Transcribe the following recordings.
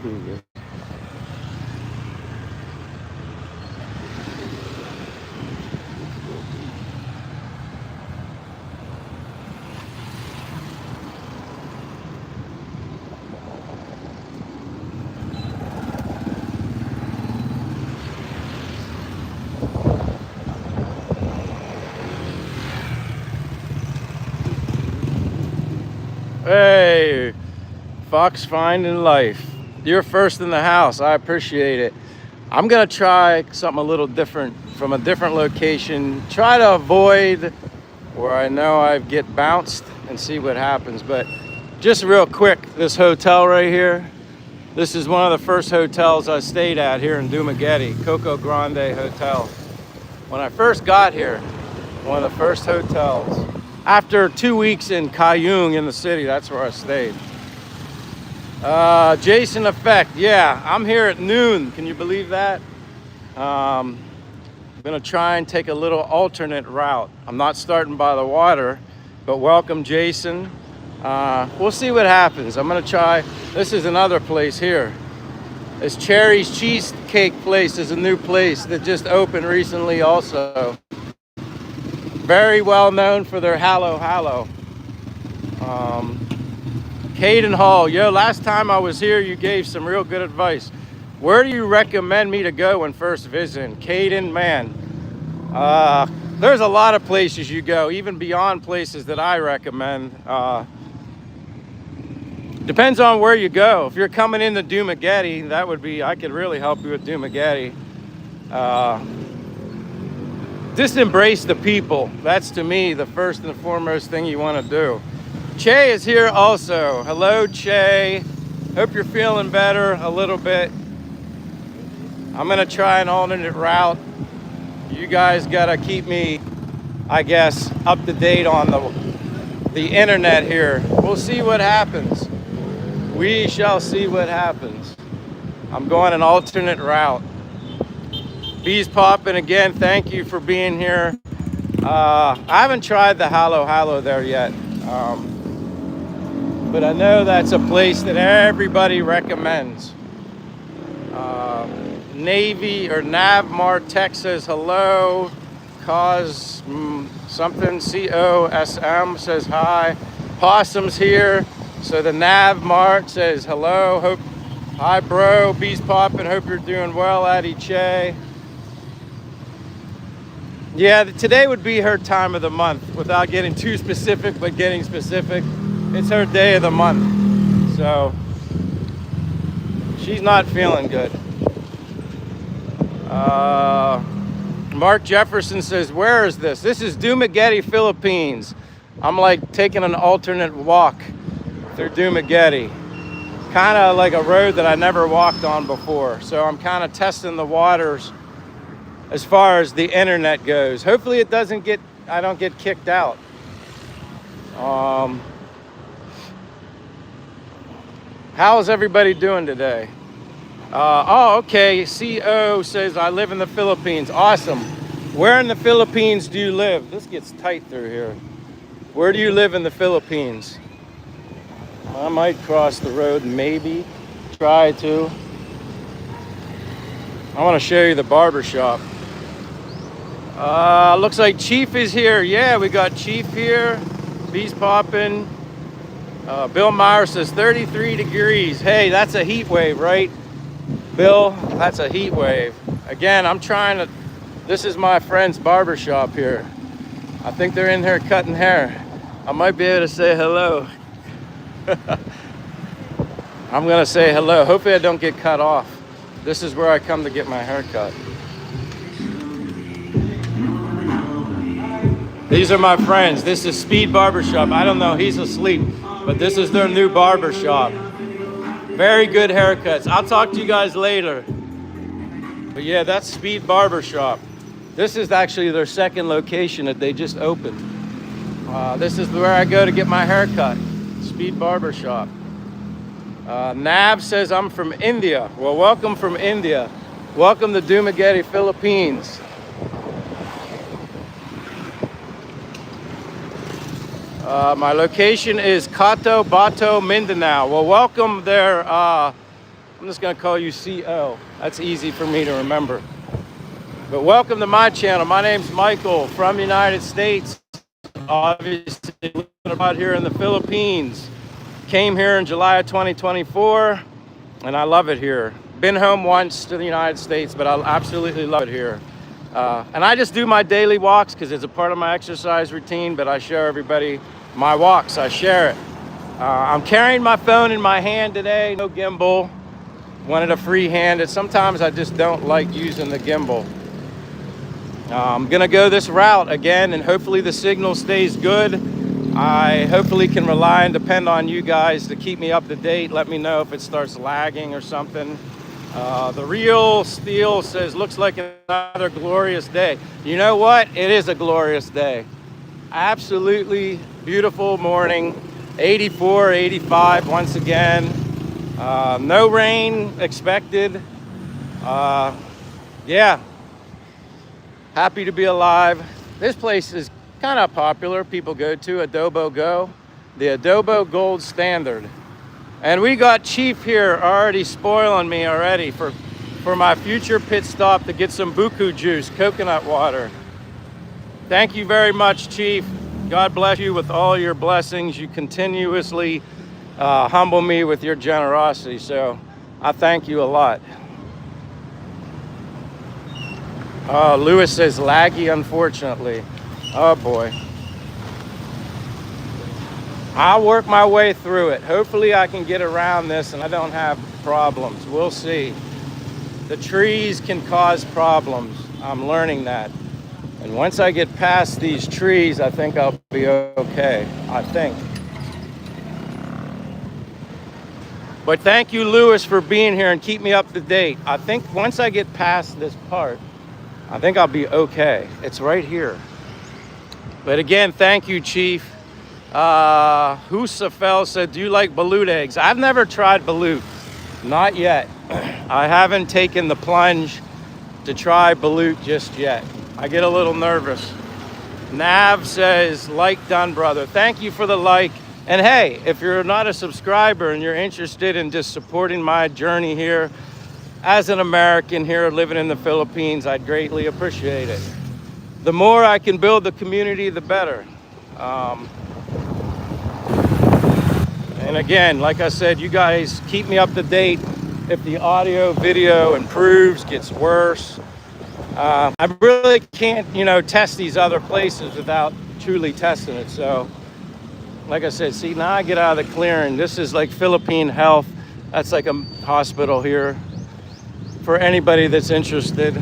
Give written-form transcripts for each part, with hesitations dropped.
Hey, Fox finding life. You're first in the house. I appreciate it. I'm gonna try something a little different from a different location. Try to avoid where I know I get bounced and see what happens. But just real quick, this hotel right here. This is one of the first hotels I stayed at here in Dumaguete, Coco Grande Hotel. When I first got here, one of the first hotels. After 2 weeks in Cayuga in the city, that's where I stayed. Jason Effect, yeah, I'm here at noon. Can you believe that? I'm gonna try and take a little alternate route. I'm not starting by the water, but welcome, Jason. We'll see what happens. I'm gonna try. This is another place here. This Cherry's Cheesecake place is a new place that just opened recently also. Very well known for their Hallo Hallo. Caden Hall, yo, last time I was here, you gave some real good advice. Where do you recommend me to go when first visiting? Caden, man, there's a lot of places you go, even beyond places that I recommend. Depends on where you go. If you're coming into Dumaguete, that would be, I could really help you with Dumaguete. Just embrace the people. That's, to me, the first and foremost thing you want to do. Che is here also. Hello, Che. Hope you're feeling better a little bit. I'm gonna try an alternate route. You guys gotta keep me, I guess, up to date on the internet here. We'll see what happens. We shall see what happens. I'm going an alternate route. Bees popping again. Thank you for being here. I haven't tried the Hallo Hallo there yet. But I know that's a place that everybody recommends. Navy or Navmar Tech says hello. Cause something COSM says hi. Possum's here. So the Navmart says hello. Hope, hi bro. Bees popping. Hope you're doing well, Addie Che. Yeah, today would be her time of the month without getting too specific, but getting specific. It's her day of the month, so she's not feeling good. Mark Jefferson says, where is this? This is Dumaguete, Philippines. I'm like taking an alternate walk through Dumaguete. Kind of like a road that I never walked on before. So I'm kind of testing the waters as far as the internet goes. Hopefully it doesn't get, I don't get kicked out. How is everybody doing today? Oh, okay. CO says, I live in the Philippines. Awesome. Where in the Philippines do you live? This gets tight through here. Where do you live in the Philippines? I might cross the road, maybe. Try to. I want to show you the barber shop. Looks like Chief is here. Yeah, we got Chief here. Bees popping. Bill Meyer says 33 degrees. Hey, that's a heat wave, right? Bill, that's a heat wave. Again, I'm trying to, this is my friend's barber shop here. I think they're in here cutting hair. I might be able to say hello. I'm gonna say hello. Hopefully I don't get cut off. This is where I come to get my hair cut. These are my friends. This is Speed Barbershop. I don't know, he's asleep, but this is their new barber shop. Very good haircuts. I'll talk to you guys later. But yeah, that's Speed Barbershop. This is actually their second location that they just opened. This is where I go to get my hair cut. Speed Barbershop. Nav says I'm from India. Well, welcome from India. Welcome to Dumaguete, Philippines. My location is Cotabato, Mindanao. Well, welcome there, I'm just gonna call you CO. That's easy for me to remember. But welcome to my channel. My name's Michael from the United States. Obviously, living out here in the Philippines. Came here in July of 2024, and I love it here. Been home once to the United States, but I absolutely love it here. And I just do my daily walks because it's a part of my exercise routine, but I show everybody my walks. I share it. I'm carrying my phone in my hand today, no gimbal. Wanted a free-handed. Sometimes I just don't like using the gimbal. I'm gonna go this route again, and hopefully the signal stays good. I hopefully can rely and depend on you guys to keep me up to date. Let me know if it starts lagging or something. The real steel says, looks like another glorious day. You know what? It is a glorious day. Absolutely beautiful morning. 84, 85 once again. No rain expected. Yeah. Happy to be alive. This place is kind of popular. People go to Adobo Go, the Adobo Gold Standard. And we got Chief here already spoiling me already for my future pit stop to get some buko juice, coconut water. Thank you very much, Chief. God bless you with all your blessings. You continuously humble me with your generosity. So I thank you a lot. Lewis says laggy, unfortunately. Oh boy. I'll work my way through it. Hopefully I can get around this and I don't have problems. We'll see. The trees can cause problems. I'm learning that. And once I get past these trees, I think I'll be okay. I think. But thank you, Lewis, for being here and keep me up to date. I think once I get past this part, I think I'll be okay. It's right here. But again, thank you, Chief. Husafel said, do you like balut eggs? I've never tried balut. Not yet. I haven't taken the plunge to try balut just yet. I get a little nervous. Nav says, like done, brother. Thank you for the like. And hey, if you're not a subscriber and you're interested in just supporting my journey here, as an American here living in the Philippines, I'd greatly appreciate it. The more I can build the community, the better. And again, like I said, you guys keep me up to date if the audio, video improves, gets worse. I really can't, test these other places without truly testing it. So, like I said, see, now I get out of the clearing. This is like Philippine Health. That's like a hospital here. For anybody that's interested.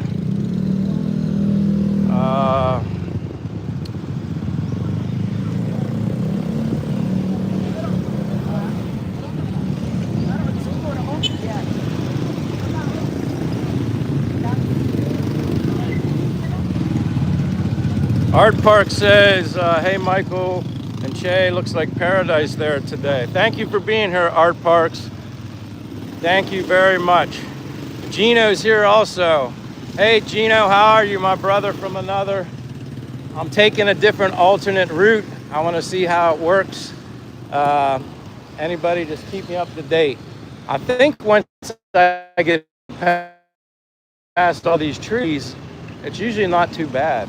Art Park says, hey Michael and Che, looks like paradise there today. Thank you for being here, Art Parks. Thank you very much. Gino's here also. Hey Gino, how are you, my brother from another? I'm taking a different alternate route. I want to see how it works. Anybody just keep me up to date. I think once I get past all these trees, it's usually not too bad.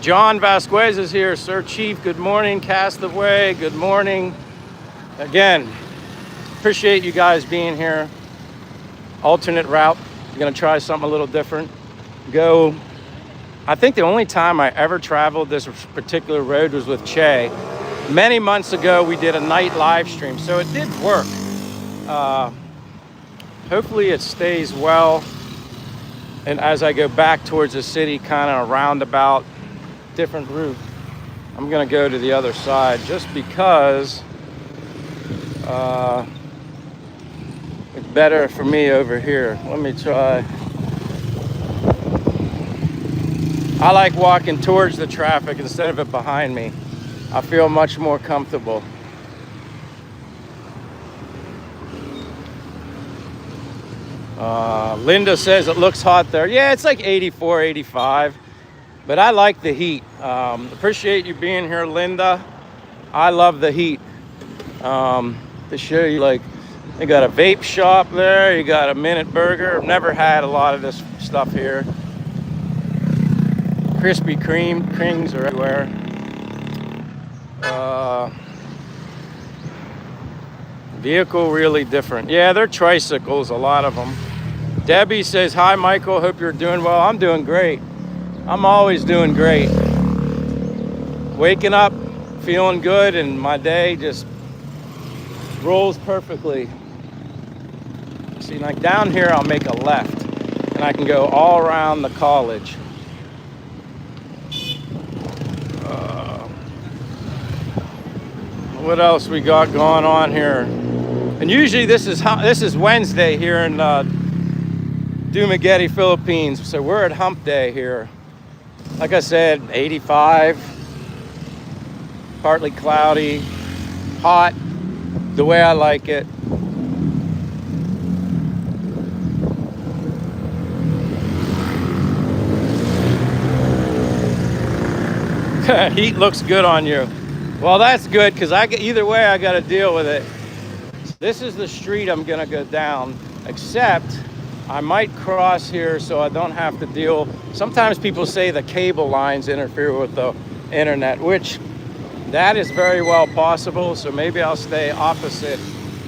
John Vasquez is here. Sir Chief, good morning. Castaway, good morning. Again, appreciate you guys being here. Alternate route. I'm gonna try something a little different. I think the only time I ever traveled this particular road was with Che. Many months ago, we did a night live stream, so it did work. Hopefully it stays well. And as I go back towards the city, kind of a roundabout, different route, I'm gonna go to the other side just because it's better for me over here. Let me try. I like walking towards the traffic instead of it behind me. I feel much more comfortable. Linda says it looks hot there. Yeah, it's like 84, 85, but I like the heat. Appreciate you being here, Linda. I love the heat. To show you, like, they got a vape shop there. You got a Minute Burger. I've never had a lot of this stuff here. Krispy Kremes are everywhere. Vehicle really different. Yeah, they're tricycles, a lot of them. Debbie says, hi, Michael. Hope you're doing well. I'm doing great. I'm always doing great. Waking up, feeling good, and my day just rolls perfectly. See, like down here, I'll make a left, and I can go all around the college. What else we got going on here? And usually this is Wednesday here in Dumaguete, Philippines. So we're at Hump Day here. Like I said, 85, partly cloudy, hot, the way I like it. Heat looks good on you. Well, that's good, because either way I got to deal with it. This is the street I'm gonna go down, except I might cross here so I don't have to deal. Sometimes people say the cable lines interfere with the internet, which that is very well possible. So maybe I'll stay opposite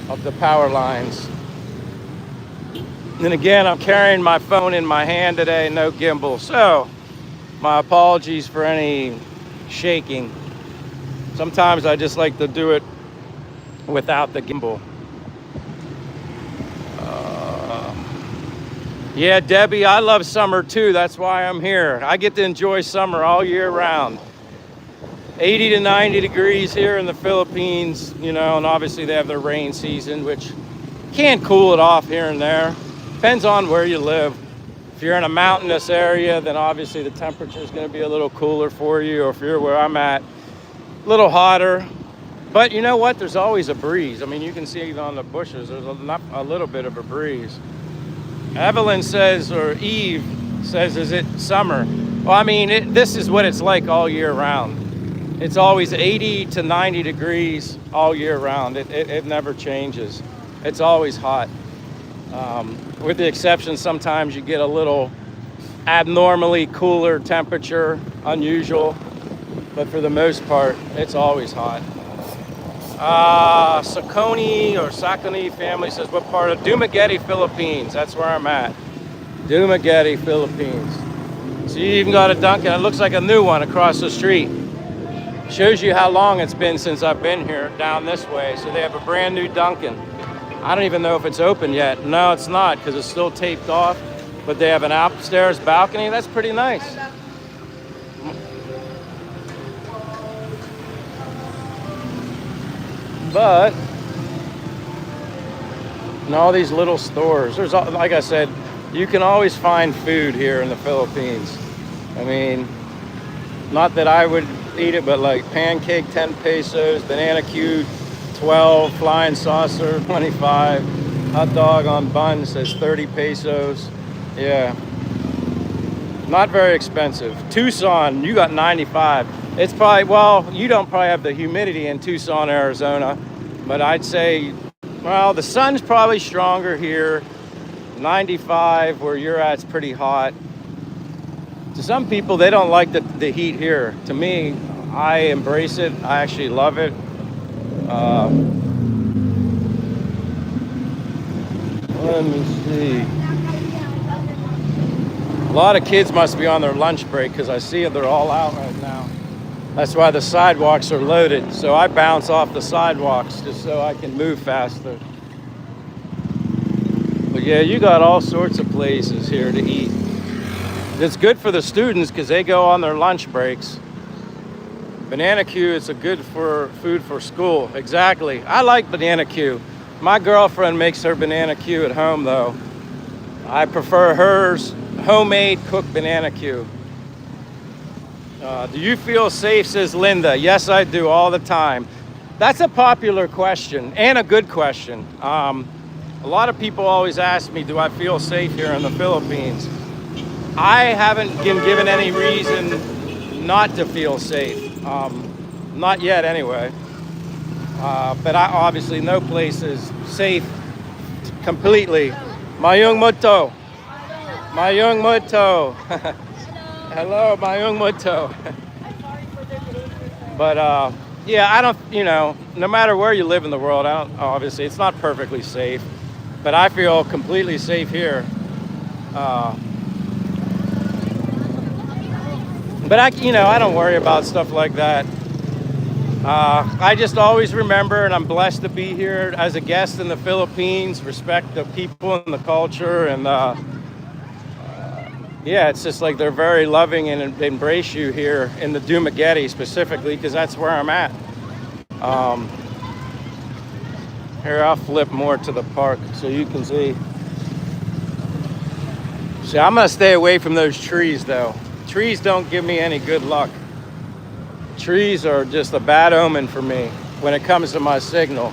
of the power lines. And again, I'm carrying my phone in my hand today, no gimbal. So my apologies for any shaking. Sometimes I just like to do it without the gimbal. Yeah, Debbie, I love summer too. That's why I'm here. I get to enjoy summer all year round. 80 to 90 degrees here in the Philippines, you know, and obviously they have their rain season, which can cool it off here and there. Depends on where you live. If you're in a mountainous area, then obviously the temperature is going to be a little cooler for you. Or if you're where I'm at, a little hotter. But you know what? There's always a breeze. I mean, you can see even on the bushes, there's a little bit of a breeze. Evelyn says, or Eve says, is it summer? Well, I mean, this is what it's like all year round. It's always 80 to 90 degrees all year round. It never changes. It's always hot. With the exception, sometimes you get a little abnormally cooler temperature, unusual. But for the most part, it's always hot. Sakoni family says, what part of Dumaguete, Philippines? That's where I'm at. Dumaguete, Philippines. So you even got a Dunkin'. It looks like a new one across the street. Shows you how long it's been since I've been here down this way. So they have a brand new Dunkin'. I don't even know if it's open yet. No, it's not, because it's still taped off. But they have an upstairs balcony. That's pretty nice. But in all these little stores, there's, like I said, you can always find food here in the Philippines. I mean, not that I would eat it, but like pancake, 10 pesos, banana Q, 12, flying saucer, 25, hot dog on bun says 30 pesos. Yeah, not very expensive. Tucson, you got 95. It's probably, well, you don't probably have the humidity in Tucson, Arizona, but I'd say, well, the sun's probably stronger here. 95, where you're at, it's pretty hot. To some people, they don't like the heat here. To me, I embrace it. I actually love it. Let me see. A lot of kids must be on their lunch break, because I see they're all out right now. That's why the sidewalks are loaded. So I bounce off the sidewalks just so I can move faster. But yeah, you got all sorts of places here to eat. It's good for the students because they go on their lunch breaks. Banana Q is a good for food for school. Exactly. I like Banana Q. My girlfriend makes her Banana Q at home though. I prefer hers homemade cooked Banana Q. Do you feel safe, says Linda? Yes, I do, all the time. That's a popular question and a good question. A lot of people always ask me, do I feel safe here in the Philippines? I haven't been given any reason not to feel safe. Not yet, anyway. But obviously no place is safe completely. Mayong Muto. Mayong Muto. Hello, Mayong Muto. But yeah, I don't, no matter where you live in the world, obviously it's not perfectly safe, but I feel completely safe here. But I don't worry about stuff like that. I just always remember, and I'm blessed to be here as a guest in the Philippines, respect the people and the culture, and yeah, it's just like they're very loving and they embrace you here in the Dumaguete specifically, because that's where I'm at. Here, I'll flip more to the park so you can see. See, I'm gonna stay away from those trees though. Trees don't give me any good luck. Trees are just a bad omen for me when it comes to my signal.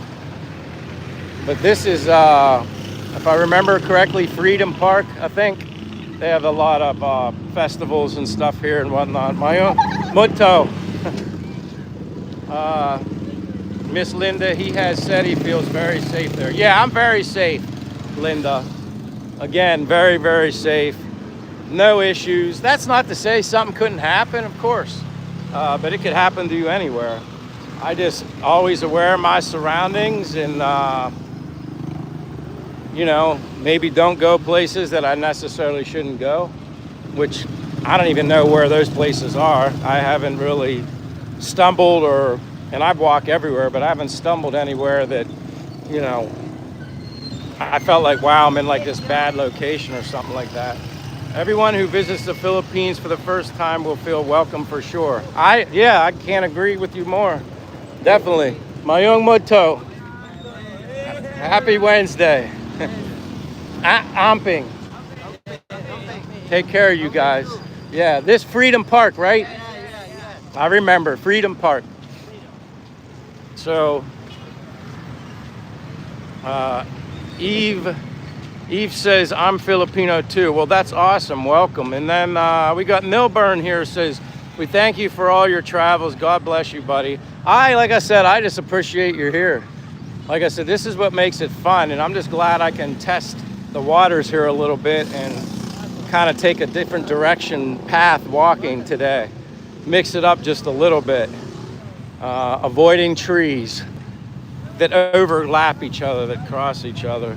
But this is, if I remember correctly, Freedom Park, I think. They have a lot of festivals and stuff here and whatnot. Mayong Muto. Miss Linda, he has said he feels very safe there. Yeah, I'm very safe, Linda. Again, very, very safe. No issues. That's not to say something couldn't happen, of course. But it could happen to you anywhere. I just always aware of my surroundings and, maybe don't go places that I necessarily shouldn't go, which I don't even know where those places are. I haven't really stumbled and I walk everywhere, but I haven't stumbled anywhere that, I felt like, wow, I'm in like this bad location or something like that. Everyone who visits the Philippines for the first time will feel welcome for sure. I can't agree with you more. Definitely. Mayong Muto. Happy Wednesday. Amping. Take care of you guys. Yeah, this Freedom Park, right? I remember Freedom Park. So, Eve says, I'm Filipino too. Well, that's awesome. Welcome. And then we got Milburn here says, we thank you for all your travels. God bless you, buddy. Like I said, I just appreciate you're here. Like I said, this is what makes it fun. And I'm just glad I can test the waters here a little bit and kind of take a different path walking today. Mix it up just a little bit. Avoiding trees that overlap each other, that cross each other.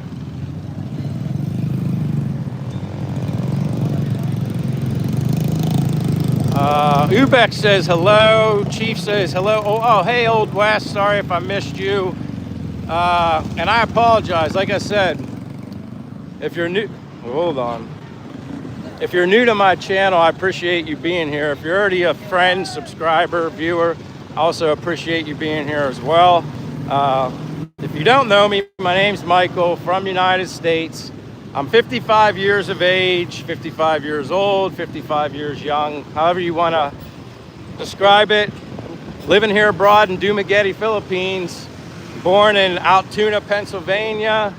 Ubek says hello. Chief says hello. Oh, hey, Old West. Sorry if I missed you. And I apologize. Like I said, if you're new, hold on. If you're new to my channel, I appreciate you being here. If you're already a friend, subscriber, viewer, I also appreciate you being here as well. If you don't know me, my name's Michael from United States. I'm 55 years of age, 55 years old, 55 years young, however you want to describe it. Living here abroad in Dumaguete, Philippines. Born in Altoona, Pennsylvania.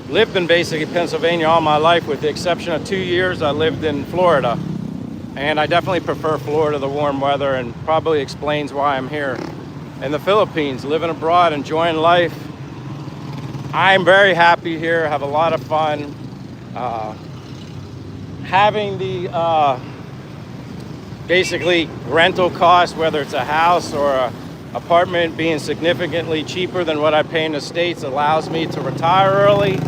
Lived in basically Pennsylvania all my life, with the exception of 2 years I lived in Florida. And I definitely prefer Florida, the warm weather, and probably explains why I'm here in the Philippines, living abroad, enjoying life. I'm very happy here, have a lot of fun. Having the basically rental cost, whether it's a house or a apartment, being significantly cheaper than what I pay in the States, allows me to retire early,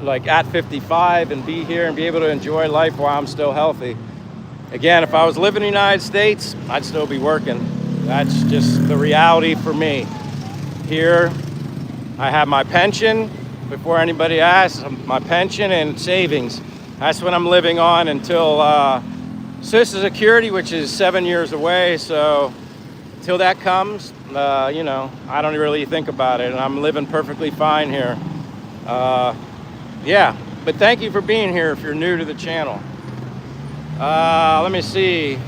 like at 55, and be here and be able to enjoy life while I'm still healthy. Again, if I was living in the United States, I'd still be working. That's just the reality for me. Here, I have my pension, before anybody asks, my pension and savings. That's what I'm living on until Social Security, which is 7 years away. So until that comes, I don't really think about it, and I'm living perfectly fine here. Yeah, but thank you for being here if you're new to the channel. Let me see.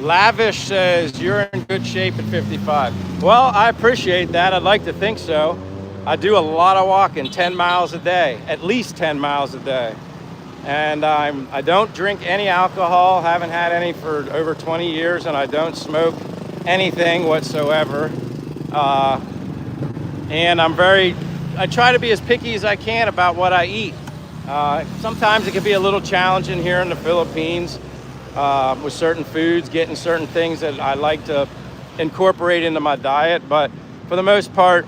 Lavish says, you're in good shape at 55. Well, I appreciate that. I'd like to think so. I do a lot of walking, 10 miles a day, at least 10 miles a day. And I don't drink any alcohol, haven't had any for over 20 years, and I don't smoke anything whatsoever. And I try to be as picky as I can about what I eat. Sometimes it can be a little challenging here in the Philippines with certain foods, getting certain things that I like to incorporate into my diet. But for the most part,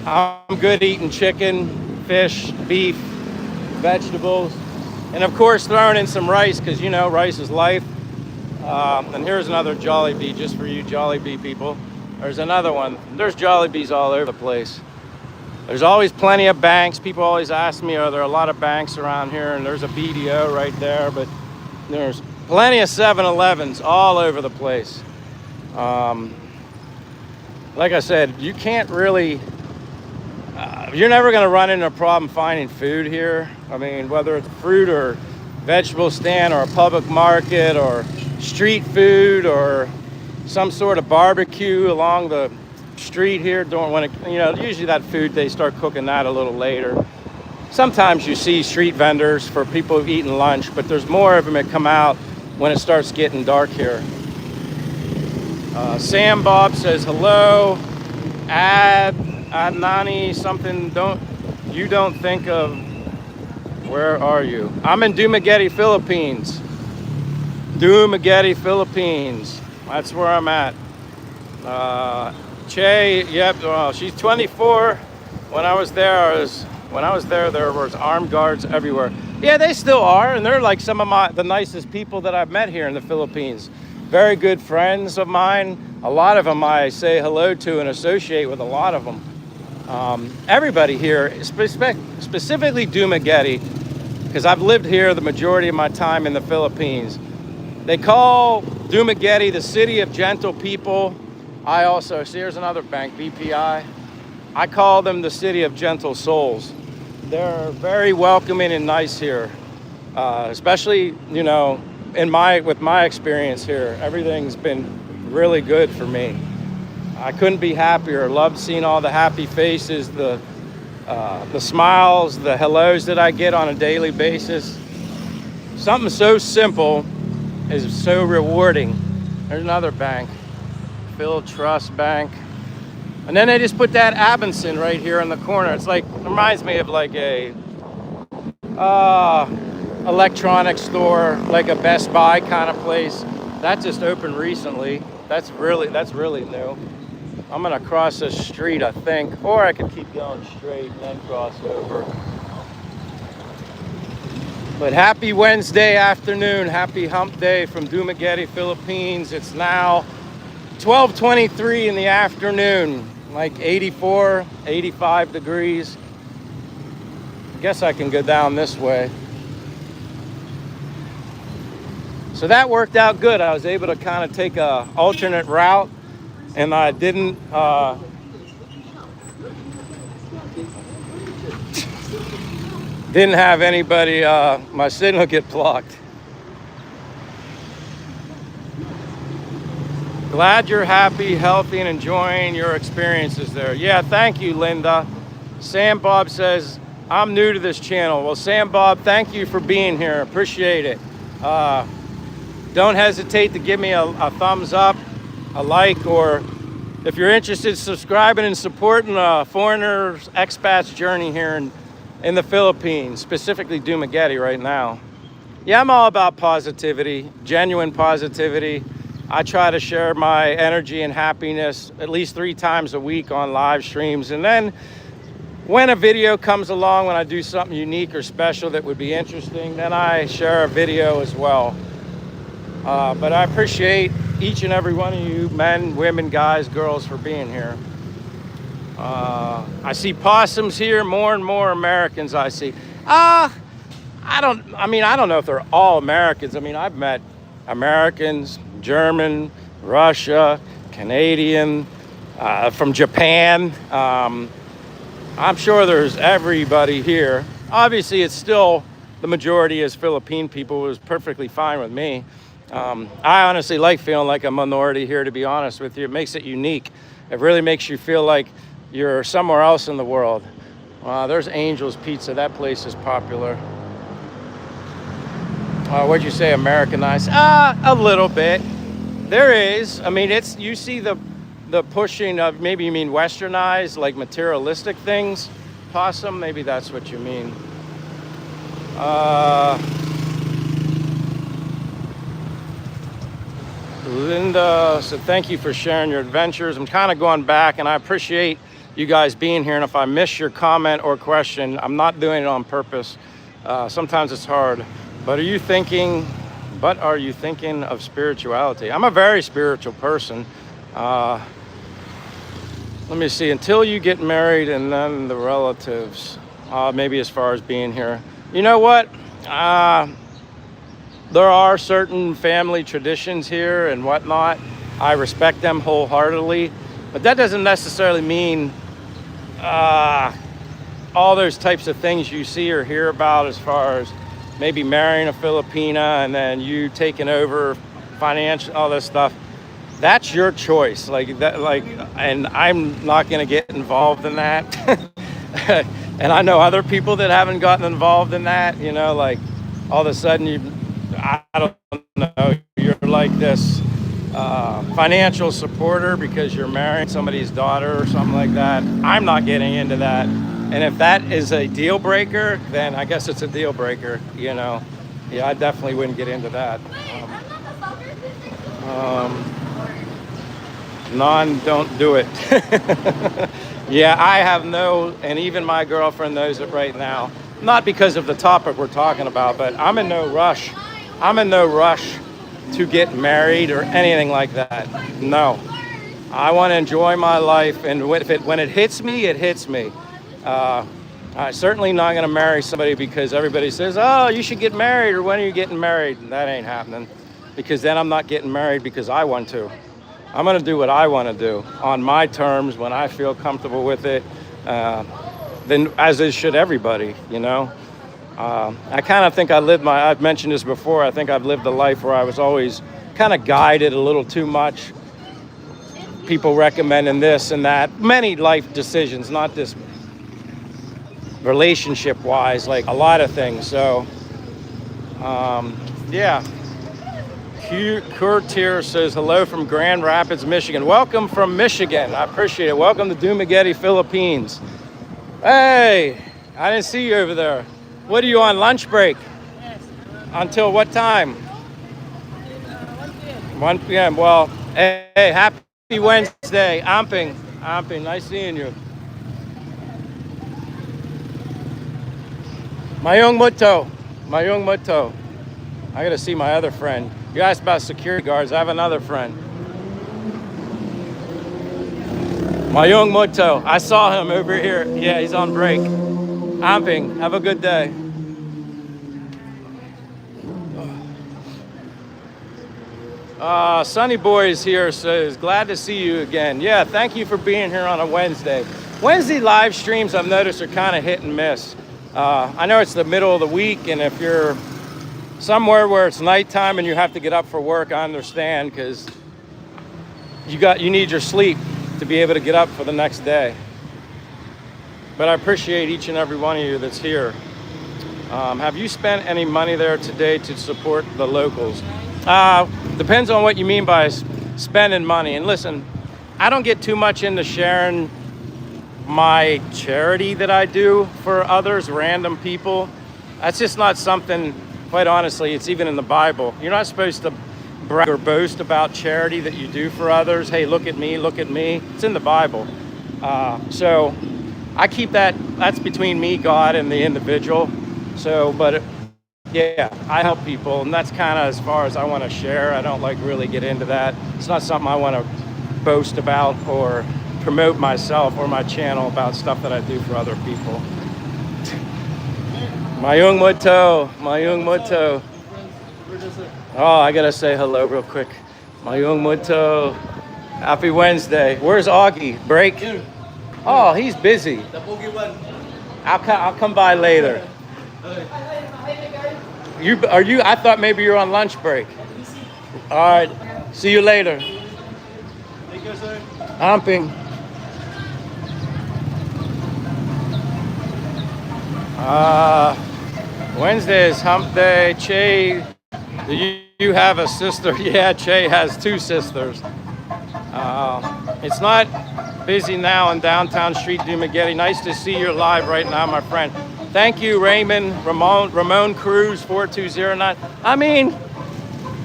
I'm good eating chicken, fish, beef, vegetables, and of course throwing in some rice, because you know rice is life. And here's another Jollibee just for you Jollibee people. There's another one. There's Jollibees all over the place. There's always plenty of banks. People always ask me, are there a lot of banks around here? And there's a BDO right there, but there's plenty of 7-Elevens all over the place. Like I said, you can't really, you're never going to run into a problem finding food here. I mean, whether it's fruit or vegetable stand or a public market or street food or some sort of barbecue along the street here. Don't want to, you know, usually that food, they start cooking that a little later. Sometimes you see street vendors for people eating lunch, but there's more of them that come out when it starts getting dark here. Sam Bob says hello. Adnani something, don't think of, where are you? I'm in Dumaguete, Philippines. Dumaguete, Philippines. That's where I'm at. Che, yep, well, she's 24. When I was there, there was armed guards everywhere. Yeah, they still are, and they're like some of the nicest people that I've met here in the Philippines. Very good friends of mine. A lot of them I say hello to and associate with a lot of them. Everybody here, specifically Dumaguete, because I've lived here the majority of my time in the Philippines. They call Dumaguete the city of gentle people. I also, see here's another bank, BPI. I call them the city of gentle souls. They're very welcoming and nice here, especially, you know, with my experience here. Everything's been really good for me. I couldn't be happier. Loved seeing all the happy faces, the smiles, the hellos that I get on a daily basis. Something so simple is so rewarding. There's another bank, Phil Trust Bank. And then they just put that Abinson right here in the corner. It's like, reminds me of like a electronics store, like a Best Buy kind of place. That just opened recently. That's really new. I'm gonna cross this street, I think, or I could keep going straight and then cross over. But happy Wednesday afternoon, happy hump day from Dumaguete, Philippines. It's now 12:23 in the afternoon, like 84, 85 degrees. I guess I can go down this way. So that worked out good. I was able to kind of take a alternate route, and I didn't have anybody, my signal get blocked. Glad you're happy, healthy, and enjoying your experiences there. Yeah, thank you, Linda. Sam Bob says, I'm new to this channel. Well, Sam Bob, thank you for being here. Appreciate it. Don't hesitate to give me a thumbs up, a like, or if you're interested in subscribing and supporting a foreigner's expat's journey here in the Philippines, specifically Dumaguete right now. Yeah, I'm all about positivity, genuine positivity. I try to share my energy and happiness at least 3 times a week on live streams. And then when a video comes along, when I do something unique or special that would be interesting, then I share a video as well. But I appreciate each and every one of you, men, women, guys, girls, for being here. I see possums here, more and more Americans I see. I don't know if they're all Americans. I mean, I've met Americans, German, Russia, Canadian, from Japan. I'm sure there's everybody here. Obviously, it's still, the majority is Philippine people, who is perfectly fine with me. I honestly like feeling like a minority here, to be honest with you. It makes it unique. It really makes you feel like you're somewhere else in the world. There's Angel's Pizza. That place is popular. What'd you say, Americanized? A little bit. There is. I mean, you see the the pushing of, maybe you mean westernized, like materialistic things. Possum, maybe that's what you mean. Linda said, thank you for sharing your adventures. I'm kind of going back, and I appreciate you guys being here. And if I miss your comment or question, I'm not doing it on purpose. Sometimes it's hard. But are you thinking of spirituality? I'm a very spiritual person. Let me see. Until you get married, and then the relatives, maybe as far as being here. You know what? There are certain family traditions here and whatnot. I respect them wholeheartedly, but that doesn't necessarily mean all those types of things you see or hear about, as far as maybe marrying a Filipina and then you taking over financial, all this stuff. That's your choice. And I'm not going to get involved in that. And I know other people that haven't gotten involved in that. You know, like all of a sudden I don't know, you're like this financial supporter because you're marrying somebody's daughter or something like that. I'm not getting into that. And if that is a deal breaker, then I guess it's a deal breaker, you know. Yeah, I definitely wouldn't get into that. Don't do it. Yeah, I have and even my girlfriend knows it right now. Not because of the topic we're talking about, but I'm in no rush. I'm in no rush to get married or anything like that. No. I want to enjoy my life, and when it hits me, it hits me. I'm certainly not going to marry somebody because everybody says, oh, you should get married, or when are you getting married? That ain't happening, because then I'm not getting married because I want to. I'm going to do what I want to do on my terms when I feel comfortable with it, then as it should everybody, you know. I kind of think I've mentioned this before, I think I've lived a life where I was always kind of guided a little too much. People recommending this and that, many life decisions, not just relationship-wise, like a lot of things. So, yeah. Curtier says, hello from Grand Rapids, Michigan. Welcome from Michigan. I appreciate it. Welcome to Dumaguete, Philippines. Hey, I didn't see you over there. What are you on, lunch break? Yes. Until what time? 1 p.m. Well, hey, happy Wednesday. Amping, nice seeing you. Mayong Muto. I gotta see my other friend. You asked about security guards. I have another friend. Mayong Muto. I saw him over here. Yeah, he's on break. Amping, have a good day. Sunny Boys here says, glad to see you again. Yeah, thank you for being here on a Wednesday. Wednesday live streams, I've noticed, are kind of hit and miss. I know it's the middle of the week, and if you're somewhere where it's nighttime and you have to get up for work, I understand, because you need your sleep to be able to get up for the next day. But I appreciate each and every one of you that's here. Have you spent any money there today to support the locals? Depends on what you mean by spending money. And listen, I don't get too much into sharing my charity that I do for others, random people. That's just not something, quite honestly, it's even in the Bible. You're not supposed to brag or boast about charity that you do for others. Hey, look at me, look at me. It's in the Bible. So I keep that's between me, God, and the individual. So, but yeah, I help people, and that's kind of as far as I want to share. I don't like really get into that. It's not something I want to boast about or promote myself or my channel about stuff that I do for other people. Mayong Muto. Oh, I gotta say hello real quick. Mayong Muto. Happy Wednesday. Where's Augie? Break? Oh, he's busy. The boogie one. I'll come by later. I thought maybe you're on lunch break. All right. See you later. Thank you, sir. Humping. Wednesday is hump day. Che, do you have a sister? Yeah, Che has two sisters. It's not busy now in downtown Street Dumaguete. Nice to see you live right now, my friend. Thank you, Ramon Cruz 4209. I mean,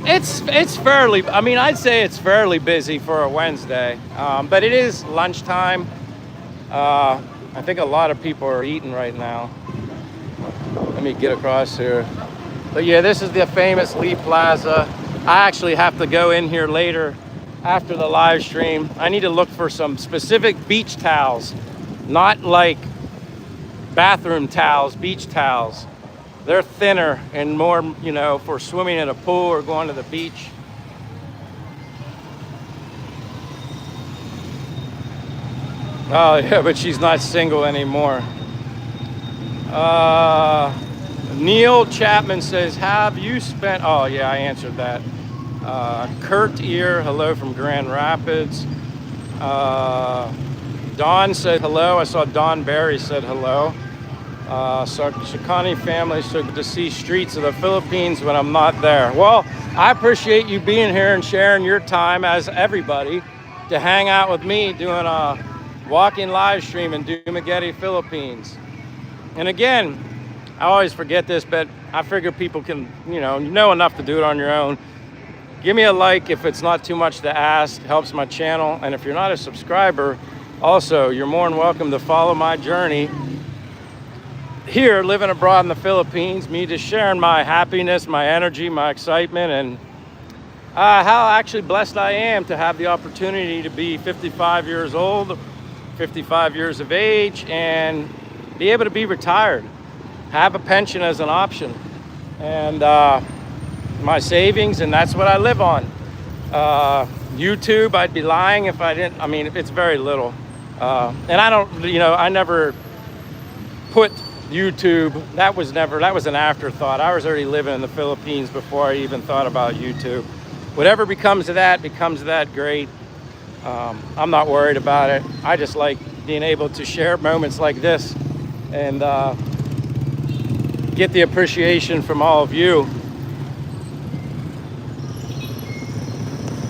it's fairly, I mean, I'd say it's fairly busy for a Wednesday, but it is lunchtime. I think a lot of people are eating right now. Let me get across here. But yeah, this is the famous Lee Plaza. I actually have to go in here later after the live stream. I need to look for some specific beach towels, not like bathroom towels, beach towels. They're thinner and more, you know, for swimming in a pool or going to the beach. Oh yeah, but she's not single anymore. Neil Chapman says, have you spent, oh yeah, I answered that. Kurt Ear, hello from Grand Rapids. Don said hello. I saw Don Barry said hello. Shikani family, so good to see streets of the Philippines when I'm not there. Well, I appreciate you being here and sharing your time, as everybody, to hang out with me doing a walk-in live stream in Dumaguete, Philippines. And again, I always forget this, but I figure people can, you know enough to do it on your own. Give me a like if it's not too much to ask. Helps my channel. And if you're not a subscriber, also, you're more than welcome to follow my journey here, living abroad in the Philippines, me just sharing my happiness, my energy, my excitement, and how actually blessed I am to have the opportunity to be 55 years old, 55 years of age, and be able to be retired, have a pension as an option, and my savings, and that's what I live on. YouTube, I'd be lying if I didn't. I mean, it's very little, and I don't, I never put YouTube. That was an afterthought. I was already living in the Philippines before I even thought about YouTube. Whatever becomes of that, great. I'm not worried about it. I just like being able to share moments like this and get the appreciation from all of you.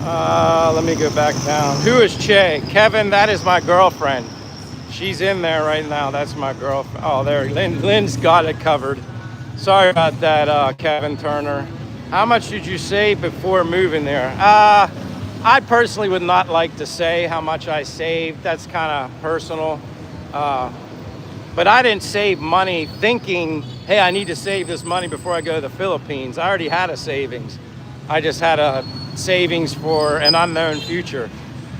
Let me go back down. Who is Che? Kevin, that is my girlfriend. She's in there right now. That's my girlfriend. Oh, there. Lynn's got it covered. Sorry about that, Kevin Turner. How much did you save before moving there? I personally would not like to say how much I saved. That's kind of personal. But I didn't save money thinking, hey, I need to save this money before I go to the Philippines. I already had a savings. I just had a savings for an unknown future.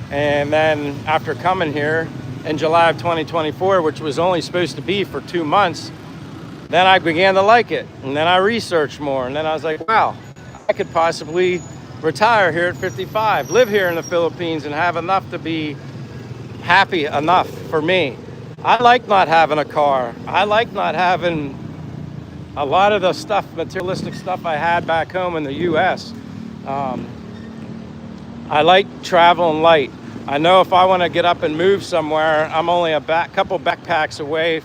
And then after coming here in July of 2024, which was only supposed to be for 2 months, then I began to like it. And then I researched more. And then I was like, wow, I could possibly retire here at 55, live here in the Philippines and have enough to be happy enough for me. I like not having a car. I like not having a lot of the stuff, materialistic stuff I had back home in the US. I like traveling light. I know if I want to get up and move somewhere, I'm only a couple backpacks away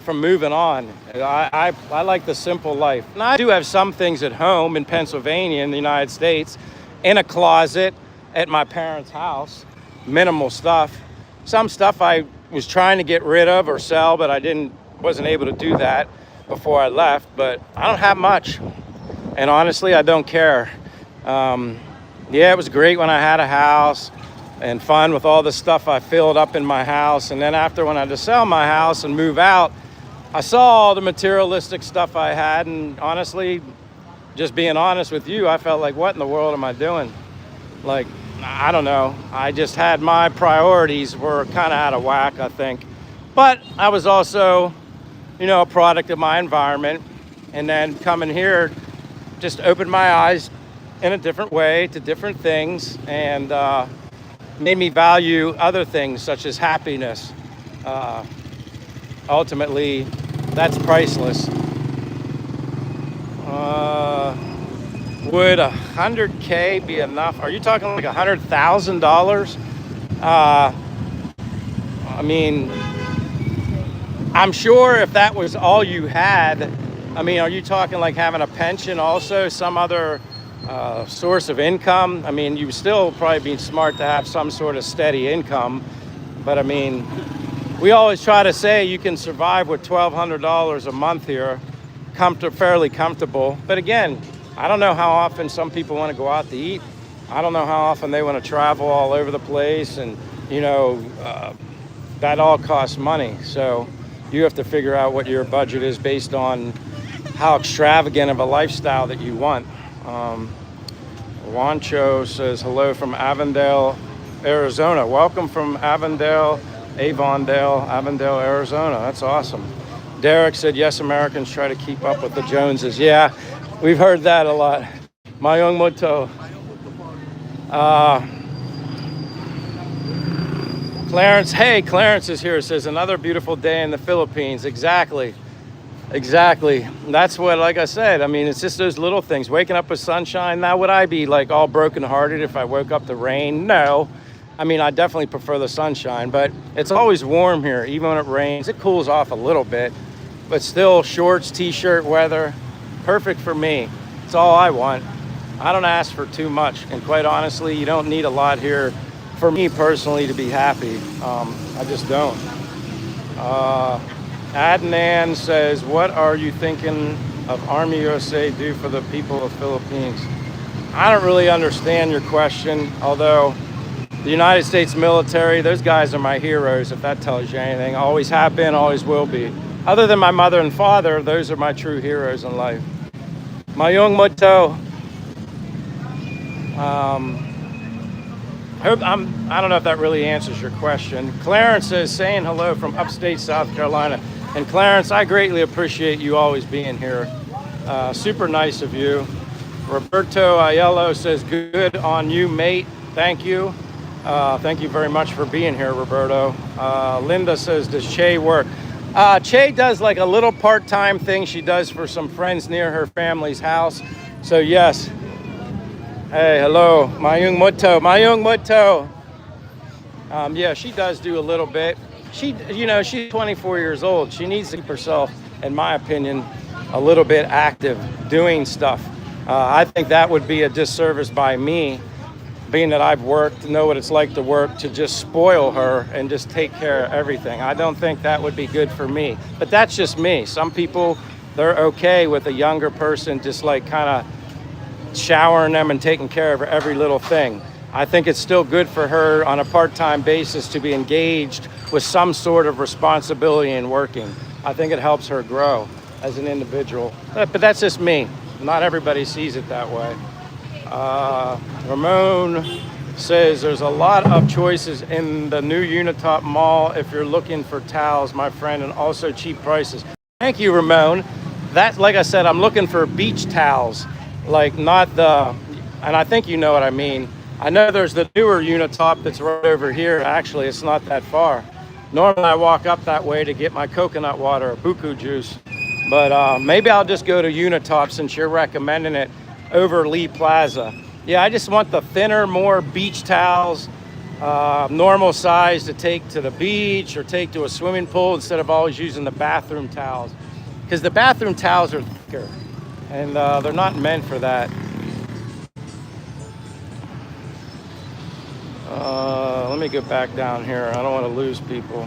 from moving on. I like the simple life. Now, I do have some things at home in Pennsylvania, in the United States, in a closet at my parents' house, minimal stuff. Some stuff I was trying to get rid of or sell, but I wasn't able to do that before I left. But I don't have much, and honestly, I don't care. Yeah, it was great when I had a house and fun with all the stuff I filled up in my house. And then after, when I had to sell my house and move out, I saw all the materialistic stuff I had, and honestly, just being honest with you, I felt like, what in the world am I doing? Like, I don't know. I just had my priorities were kind of out of whack, I think. But I was also, a product of my environment. And then coming here just opened my eyes in a different way to different things, and made me value other things such as happiness. Ultimately, that's priceless. Would 100K be enough? Are you talking like $100,000? I mean, I'm sure if that was all you had, I mean, are you talking like having a pension also, some other source of income. I mean, you still probably be smart to have some sort of steady income, but I mean, we always try to say you can survive with $1,200 a month here, fairly comfortable. But again, I don't know how often some people want to go out to eat. I don't know how often they want to travel all over the place, and you know, that all costs money. So you have to figure out what your budget is based on how extravagant of a lifestyle that you want. Juancho says hello from Avondale, Arizona. Welcome from Avondale, Arizona. That's awesome. Derek said, yes, Americans try to keep up with the Joneses. Yeah, we've heard that a lot. Mayong Moto. Clarence, hey, Clarence is here. Says, another beautiful day in the Philippines. Exactly. That's what, like I said, I mean, it's just those little things. Waking up with sunshine. Now, would I be like all brokenhearted if I woke up to rain? No. I mean, I definitely prefer the sunshine, but it's always warm here. Even when it rains, it cools off a little bit, but still shorts, t-shirt weather, perfect for me. It's all I want. I don't ask for too much. And quite honestly, you don't need a lot here for me personally to be happy. I just don't. Adnan says, what are you thinking of Army USA do for the people of Philippines? I don't really understand your question, although the United States military, those guys are my heroes, if that tells you anything. Always have been, always will be. Other than my mother and father, those are my true heroes in life. Mayong Moto. I don't know if that really answers your question. Clarence is saying hello from upstate South Carolina. And Clarence, I greatly appreciate you always being here. Super nice of you. Roberto Aiello says, good on you, mate. Thank you. Thank you very much for being here, Roberto. Linda says, does Che work? Che does like a little part-time thing she does for some friends near her family's house. So yes. Hey, hello, Mayong Moto. Yeah, she does do a little bit. She's 24 years old. She needs to keep herself, in my opinion, a little bit active, doing stuff. I think that would be a disservice by me, being that I've worked, know what it's like to work, to just spoil her and just take care of everything. I don't think that would be good for me. But that's just me. Some people, they're okay with a younger person just like kind of showering them and taking care of every little thing. I think it's still good for her on a part-time basis to be engaged with some sort of responsibility in working. I think it helps her grow as an individual. But that's just me. Not everybody sees it that way. Ramon says there's a lot of choices in the new Unitop Mall if you're looking for towels, my friend, and also cheap prices. Thank you, Ramon. That, like I said, I'm looking for beach towels, like not the, and I think you know what I mean. I know there's the newer Unitop that's right over here. Actually, it's not that far. Normally I walk up that way to get my coconut water, buko juice. But maybe I'll just go to Unitop since you're recommending it over Lee Plaza. Yeah, I just want the thinner, more beach towels, normal size to take to the beach or take to a swimming pool instead of always using the bathroom towels. Because the bathroom towels are thicker and they're not meant for that. Let me get back down here. I don't want to lose people.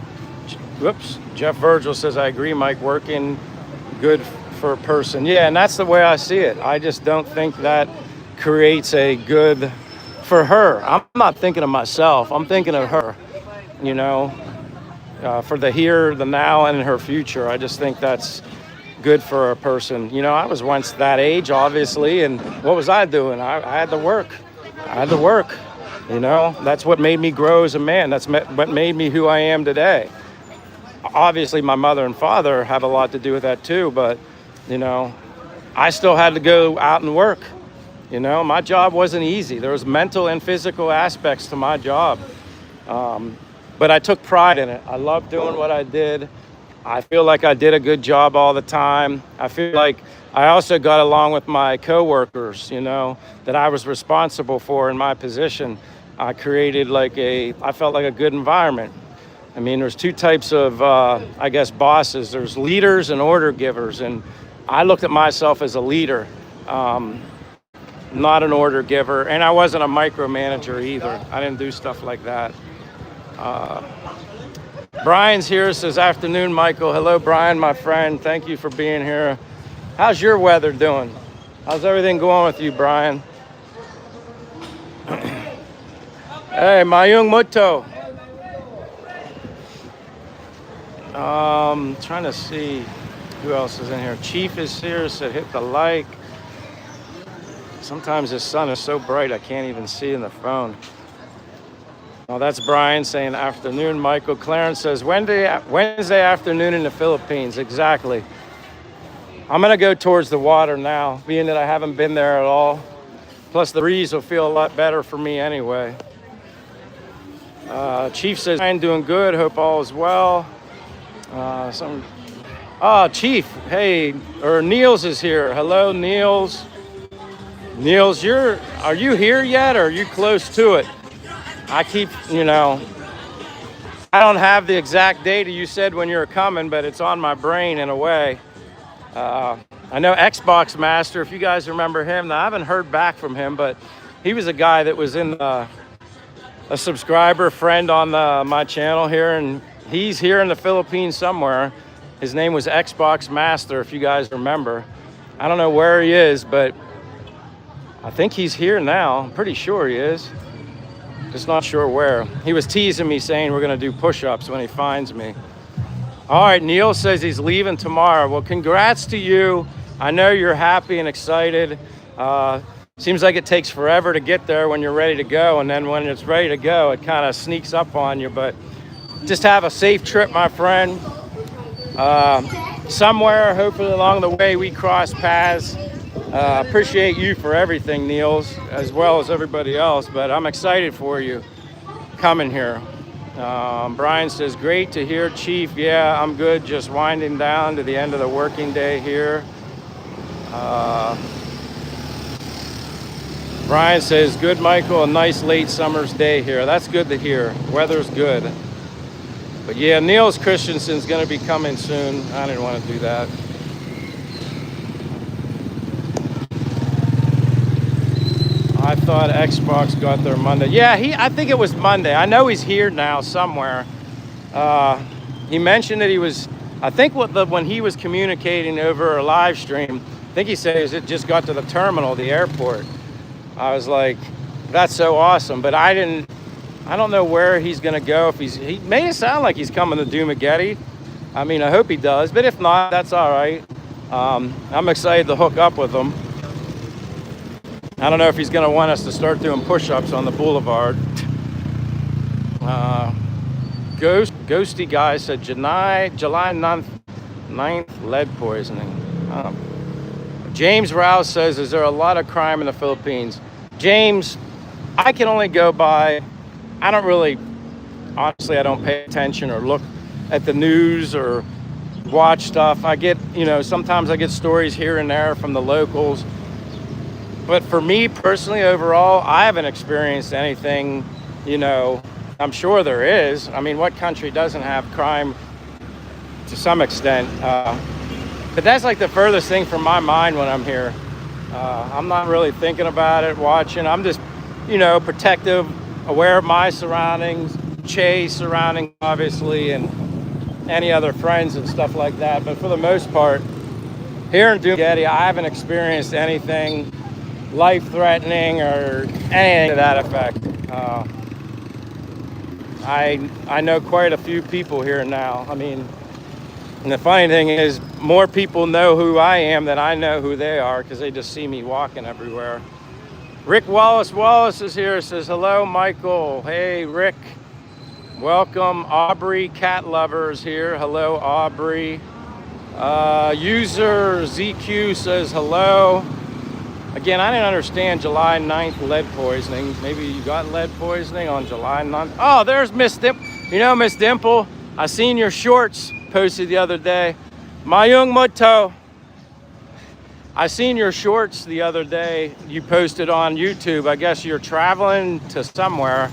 Whoops. Jeff Virgil says, I agree, Mike, working good for a person. Yeah, and that's the way I see it. I just don't think that creates a good for her. I'm not thinking of myself. I'm thinking of her, you know, for the here, the now, and her future. I just think that's good for a person. You know, I was once that age, obviously, and what was I doing? I had to work. You know, that's what made me grow as a man. That's what made me who I am today. Obviously, my mother and father have a lot to do with that too, but, you know, I still had to go out and work. You know, my job wasn't easy. There was mental and physical aspects to my job. But I took pride in it. I loved doing what I did. I feel like I did a good job all the time. I feel like I also got along with my coworkers, you know, that I was responsible for in my position. I created I felt like a good environment. I mean, there's two types of, I guess, bosses. There's leaders and order givers. And I looked at myself as a leader. not an order giver, and I wasn't a micromanager either. I didn't do stuff like that. Brian's here, says, afternoon, Michael. Hello, Brian, my friend. Thank you for being here. How's your weather doing? How's everything going with you, Brian? Hey, Mayung Muto. Trying to see who else is in here. Chief is here, said hit the like. Sometimes the sun is so bright I can't even see in the phone. Oh, that's Brian saying afternoon, Michael. Clarence says Wednesday afternoon in the Philippines. Exactly. I'm gonna go towards the water now, being that I haven't been there at all. Plus the breeze will feel a lot better for me anyway. Chief says I'm doing good. Hope all is well. Chief, hey, or Niels is here. Hello, Niels. Niels, are you here yet, or are you close to it? I keep, I don't have the exact date you said when you were coming, but it's on my brain in a way. I know Xbox Master, if you guys remember him. Now, I haven't heard back from him, but he was a guy that was in a subscriber friend on my channel here, and he's here in the Philippines somewhere. His name was Xbox Master, if you guys remember. I don't know where he is, but I think he's here now. I'm pretty sure he is. Just not sure where. He was teasing me saying we're gonna do push-ups when he finds me. All right, Neil says he's leaving tomorrow. Well, congrats to you. I know you're happy and excited. Seems like it takes forever to get there when you're ready to go, and then when it's ready to go, it kind of sneaks up on you. But just have a safe trip, my friend. Somewhere, hopefully along the way, we cross paths. Appreciate you for everything, Niels, as well as everybody else, but I'm excited for you coming here. Brian says, great to hear, Chief. Yeah, I'm good, just winding down to the end of the working day here. Brian says, good, Michael, a nice late summer's day here. That's good to hear. Weather's good. But yeah, Niels Christensen's gonna be coming soon. I didn't want to do that. I thought Xbox got there Monday. Yeah, I think it was Monday. I know he's here now somewhere. He mentioned that he was, I think when he was communicating over a live stream, I think he said it just got to the terminal, the airport. I was like, that's so awesome. But I don't know where he's gonna go. He made it sound like he's coming to Dumaguete. I mean, I hope he does, but if not, that's all right. I'm excited to hook up with him. I don't know if he's going to want us to start doing push-ups on the boulevard. Ghosty guy said July 9th, lead poisoning. James Rouse says, is there a lot of crime in the Philippines? James, I can only go by, honestly, I don't pay attention or look at the news or watch stuff. I get, sometimes I get stories here and there from the locals. But for me personally, overall, I haven't experienced anything, I'm sure there is. I mean, what country doesn't have crime to some extent? But that's like the furthest thing from my mind when I'm here. I'm not really thinking about it, watching. I'm just, protective, aware of my surroundings, Che's surroundings, obviously, and any other friends and stuff like that. But for the most part, here in Dumaguete, I haven't experienced anything life-threatening or anything to that effect. I know quite a few people here now. I mean, and the funny thing is, more people know who I am than I know who they are because they just see me walking everywhere. Rick Wallace is here. Says hello, Michael. Hey, Rick. Welcome. Aubrey Cat Lovers here. Hello, Aubrey. User ZQ says hello. Again, I didn't understand July 9th lead poisoning. Maybe you got lead poisoning on July 9th. Oh, there's Miss Dimple. Miss Dimple, I seen your shorts posted the other day. Mayung Muto. I seen your shorts the other day you posted on YouTube. I guess you're traveling to somewhere.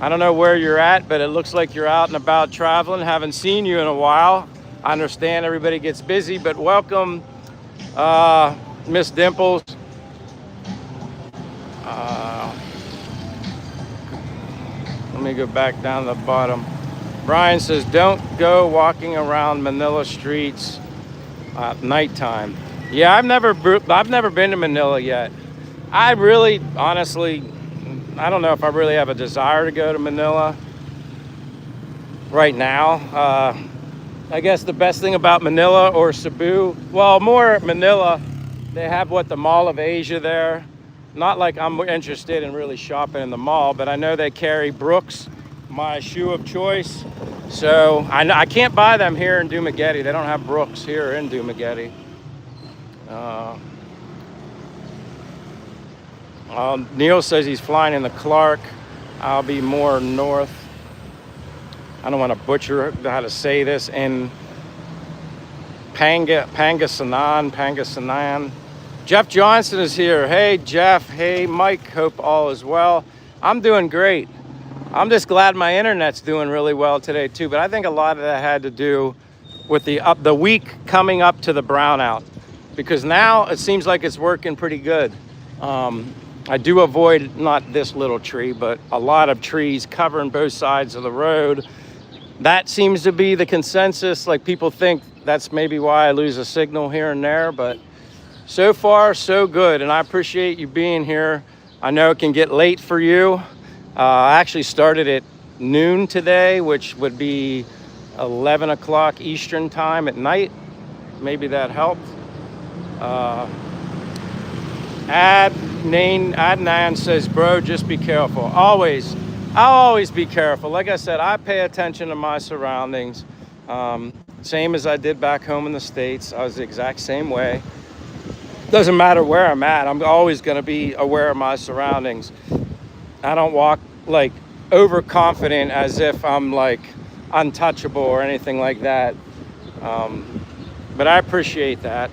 I don't know where you're at, but it looks like you're out and about traveling. Haven't seen you in a while. I understand everybody gets busy, but welcome, Miss Dimples. Uh, let me go back down to the bottom. Brian says, don't go walking around Manila streets at nighttime. Yeah, I've never been to Manila yet. I really, honestly, I don't know if I really have a desire to go to Manila right now. I guess the best thing about Manila or Cebu, well, more Manila, they have the Mall of Asia there. Not like I'm interested in really shopping in the mall, but I know they carry Brooks, my shoe of choice. So I can't buy them here in Dumaguete. They don't have Brooks here in Dumaguete. Neil says he's flying in the Clark. I'll be more north. I don't want to butcher how to say this. In Pangasinan. Jeff Johnson is here. Hey, Jeff. Hey, Mike. Hope all is well. I'm doing great. I'm just glad my internet's doing really well today too, but I think a lot of that had to do with the week coming up to the brownout, because now it seems like it's working pretty good. I do avoid not this little tree, but a lot of trees covering both sides of the road. That seems to be the consensus. Like, people think that's maybe why I lose a signal here and there, but so far so good, and I appreciate you being here. I know it can get late for you. I actually started at noon today, which would be 11 o'clock Eastern time at night. Maybe that helped. Adnan says, bro, just be careful. I'll always be careful. Like I said, I pay attention to my surroundings. Same as I did back home in the States. I was the exact same way. Doesn't matter where I'm at. I'm always going to be aware of my surroundings. I don't walk like overconfident as if I'm like untouchable or anything like that. But I appreciate that.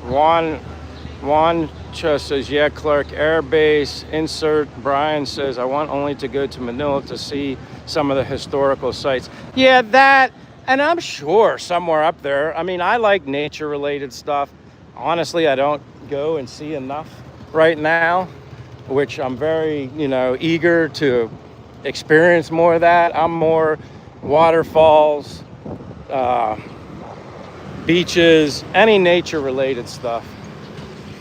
Juan says, yeah, Clark Air Base. Insert Brian says, I want only to go to Manila to see some of the historical sites. Yeah, that, and I'm sure somewhere up there. I mean, I like nature related stuff. Honestly, I don't go and see enough right now, which I'm very, eager to experience more of that. I'm more waterfalls, beaches, any nature related stuff.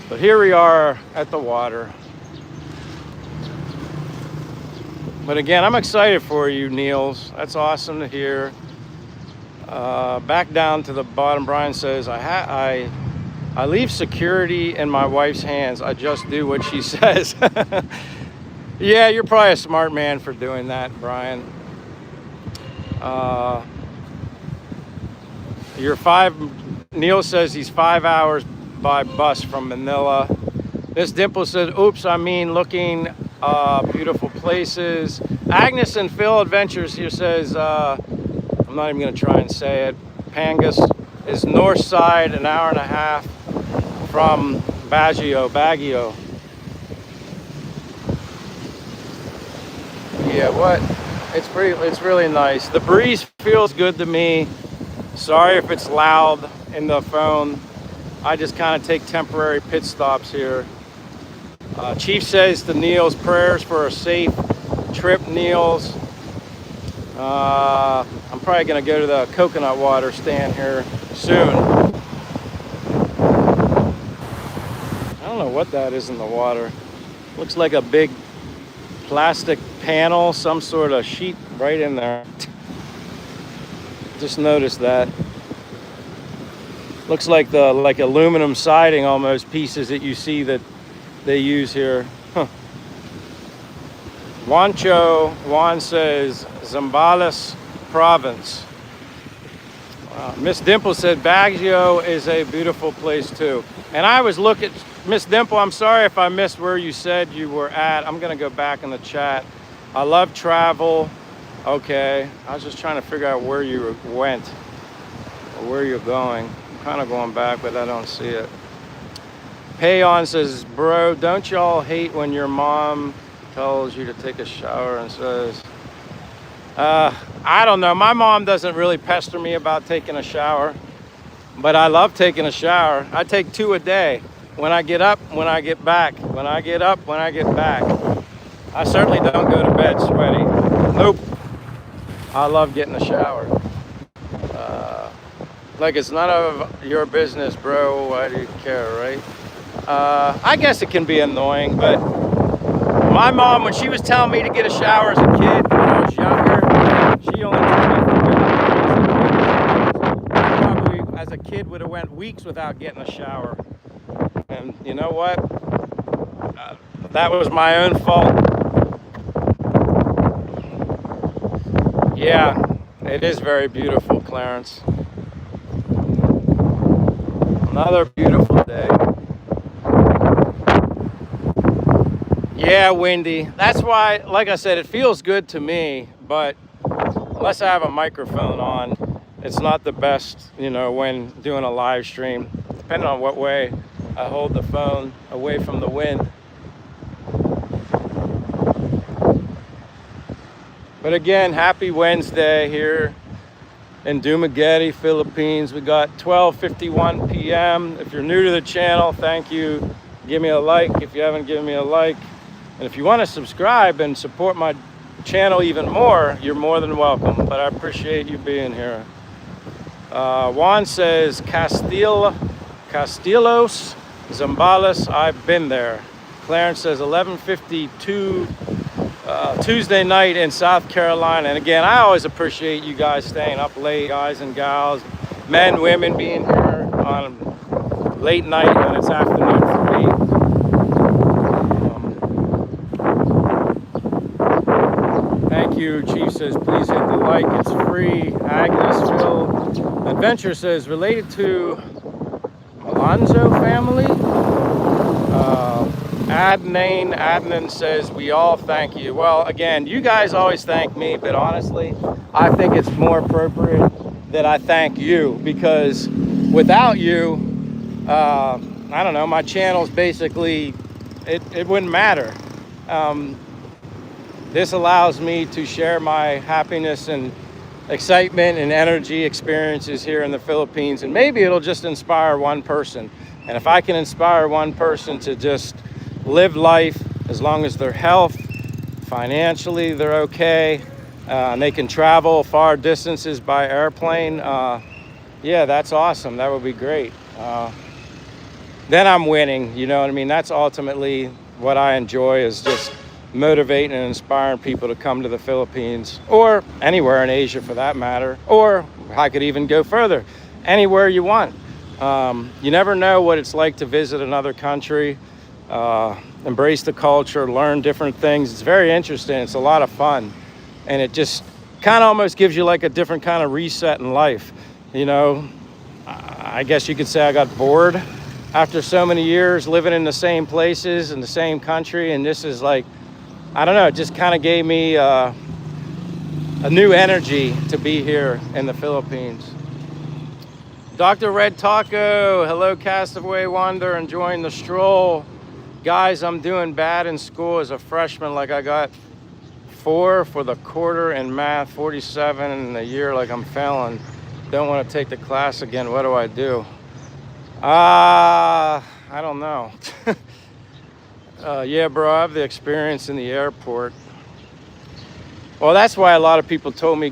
But here we are at the water. But again, I'm excited for you, Niels. That's awesome to hear. Back down to the bottom, Brian says, I leave security in my wife's hands. I just do what she says. Yeah, you're probably a smart man for doing that, Brian. Neil says he's 5 hours by bus from Manila. Miss Dimple said, oops, I mean looking beautiful places. Agnes and Phil Adventures here says, I'm not even gonna try and say it. Pangas is north side, an hour and a half from Baguio. Yeah, it's really nice. The breeze feels good to me. Sorry if it's loud in the phone. I just kind of take temporary pit stops here. Chief says to Niels, prayers for a safe trip, Niels. I'm probably gonna go to the coconut water stand here soon. I don't know what that is in the water. Looks like a big plastic panel, some sort of sheet right in there. Just noticed that. Looks like aluminum siding almost, pieces that you see that they use here. Huh. Juan says Zambales province. Miss Dimple said Baguio is a beautiful place too. And I was looking, Miss Dimple, I'm sorry if I missed where you said you were at. I'm gonna go back in the chat. I love travel. Okay, I was just trying to figure out where you went or where you're going. I'm kind of going back, but I don't see it. Payon says, bro, don't y'all hate when your mom tells you to take a shower and says, I don't know. My mom doesn't really pester me about taking a shower, but I love taking a shower. I take 2 a day. when I get up, when I get back, when I get up, when I get back. I certainly don't go to bed sweaty. Nope. I love getting a shower. Like it's none of your business, bro. Why do you care, right? I guess it can be annoying, but my mom, when she was telling me to get a shower as a kid when I was younger, she only told me for I probably, as a kid, would have went weeks without getting a shower. And you know what? That was my own fault. Yeah, it is very beautiful, Clarence. Another beautiful day. Yeah, windy. That's why, like I said, it feels good to me, but unless I have a microphone on, it's not the best, you know, when doing a live stream, depending on what way I hold the phone away from the wind. But again, happy Wednesday here in Dumaguete, Philippines. We got 12:51 p.m. If you're new to the channel, thank you. Give me a like if you haven't given me a like. And if you want to subscribe and support my channel even more, you're more than welcome. But I appreciate you being here. Juan says, Castillos, Zambales, I've been there. Clarence says 11:52 Tuesday night in South Carolina. And again, I always appreciate you guys staying up late, guys and gals, men, women being here on late night when it's afternoon for me. Thank you. Chief says, please hit the like. It's free. Agnes Phil Adventure says, related to Alonzo family. Adnan says, we all thank you. Well, again, you guys always thank me, but honestly, I think it's more appropriate that I thank you, because without you, I don't know, my channel's basically, it wouldn't matter. This allows me to share my happiness and excitement and energy experiences here in the Philippines, and maybe it'll just inspire one person. And if I can inspire one person to just live life as long as their health, financially they're okay, and they can travel far distances by airplane, yeah, that's awesome. That would be great. Then I'm winning, you know what I mean? That's ultimately what I enjoy, is just motivating and inspiring people to come to the Philippines, or anywhere in Asia for that matter, or I could even go further, anywhere you want. You never know what it's like to visit another country, embrace the culture, learn different things. It's very interesting. It's a lot of fun. And it just kind of almost gives you like a different kind of reset in life. You know, I guess you could say I got bored after so many years living in the same places in the same country. And this is like, I don't know, it just kind of gave me a new energy to be here in the Philippines. Dr. Red Taco, hello Castaway Wonder, enjoying the stroll. Guys, I'm doing bad in school as a freshman. Like I got 4 for the quarter in math, 47 in the year, like I'm failing. Don't want to take the class again. What do I do? I don't know. Yeah, bro, I have the experience in the airport. Well, that's why a lot of people told me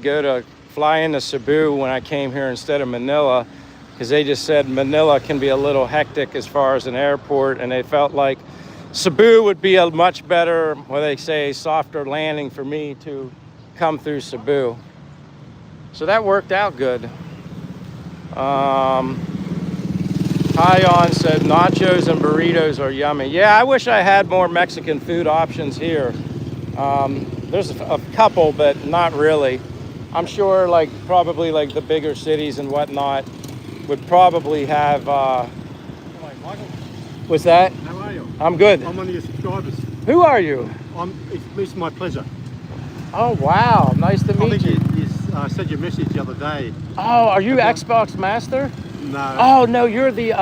fly into Cebu when I came here instead of Manila, because they just said Manila can be a little hectic as far as an airport, and they felt like Cebu would be a much better, what they say, softer landing for me to come through Cebu. So that worked out good. Tyon said nachos and burritos are yummy. Yeah, I wish I had more Mexican food options here. There's a couple, but not really. I'm sure like probably like the bigger cities and whatnot would probably have, Hello, Michael. what's that? How are you? I'm good. I'm one of your subscribers. Who are you? It's my pleasure. Oh, wow. Nice to I meet think you. you sent your message the other day. Oh, are you Xbox Master? No. Oh, no, you're the,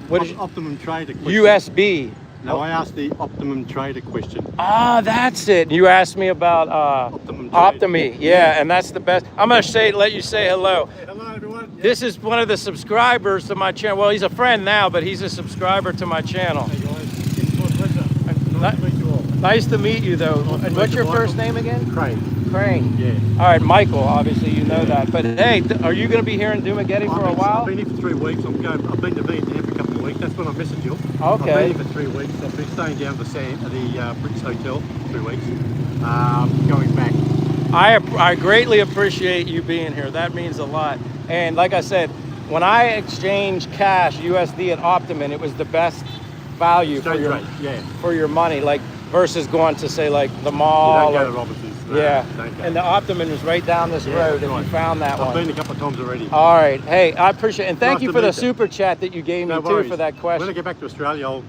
what is Optimum Trader question. USB. No, I asked the Optimum Trader question. Ah, that's it. You asked me about Optimum Trade. Optimi. Yeah, and that's the best. I'm going to let you say hello. Hey, hello, everyone. This is one of the subscribers to my channel. Well, he's a friend now, but he's a subscriber to my channel. Hey guys, it's my pleasure. Nice to meet you all. Nice to meet you, though. Nice to And what's meet your you, first Michael. name again? Crane. Crane. Yeah. All right, Michael. Obviously, you know that. But hey, are you going to be here in Dumaguete for a I've while? been here for 3 weeks. I've been to Vietnam for a couple of weeks. That's when I messaged you. Okay. I've been here for 3 weeks. I've been staying down at the Brits Hotel 3 weeks. Going back. I greatly appreciate you being here. That means a lot. And like I said, when I exchanged cash USD at Optimum, it was the best value for Exchange your rate, yeah. for your money, like versus going to say like the You mall. don't go or- to Robinson's. No, yeah, don't go. and the Optimum is right down this Yeah, road. that's If right. you found that I've one. been a couple of times already. All right. Hey, I appreciate it. And thank Nice you to for the meet you. super chat that you gave me No too worries. for that When I question. get back to Australia, I'll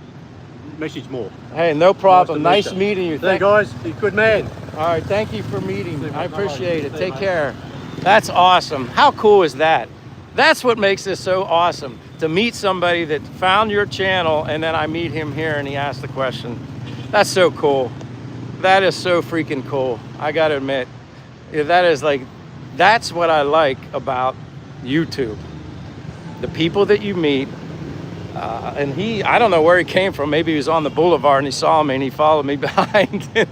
message more. Hey, no problem. Nice Nice to meet meeting you. Hey guys, you're a good man. All right, thank you for meeting me. See you, I mate. appreciate it. Bye-bye. Take See you, mate. care. That's awesome. How cool is that? That's what makes this so awesome, to meet somebody that found your channel and then I meet him here and he asked the question. That's so cool. That is so freaking cool. I gotta admit, that's what I like about YouTube. The people that you meet, and I don't know where he came from. Maybe he was on the boulevard and he saw me and he followed me behind.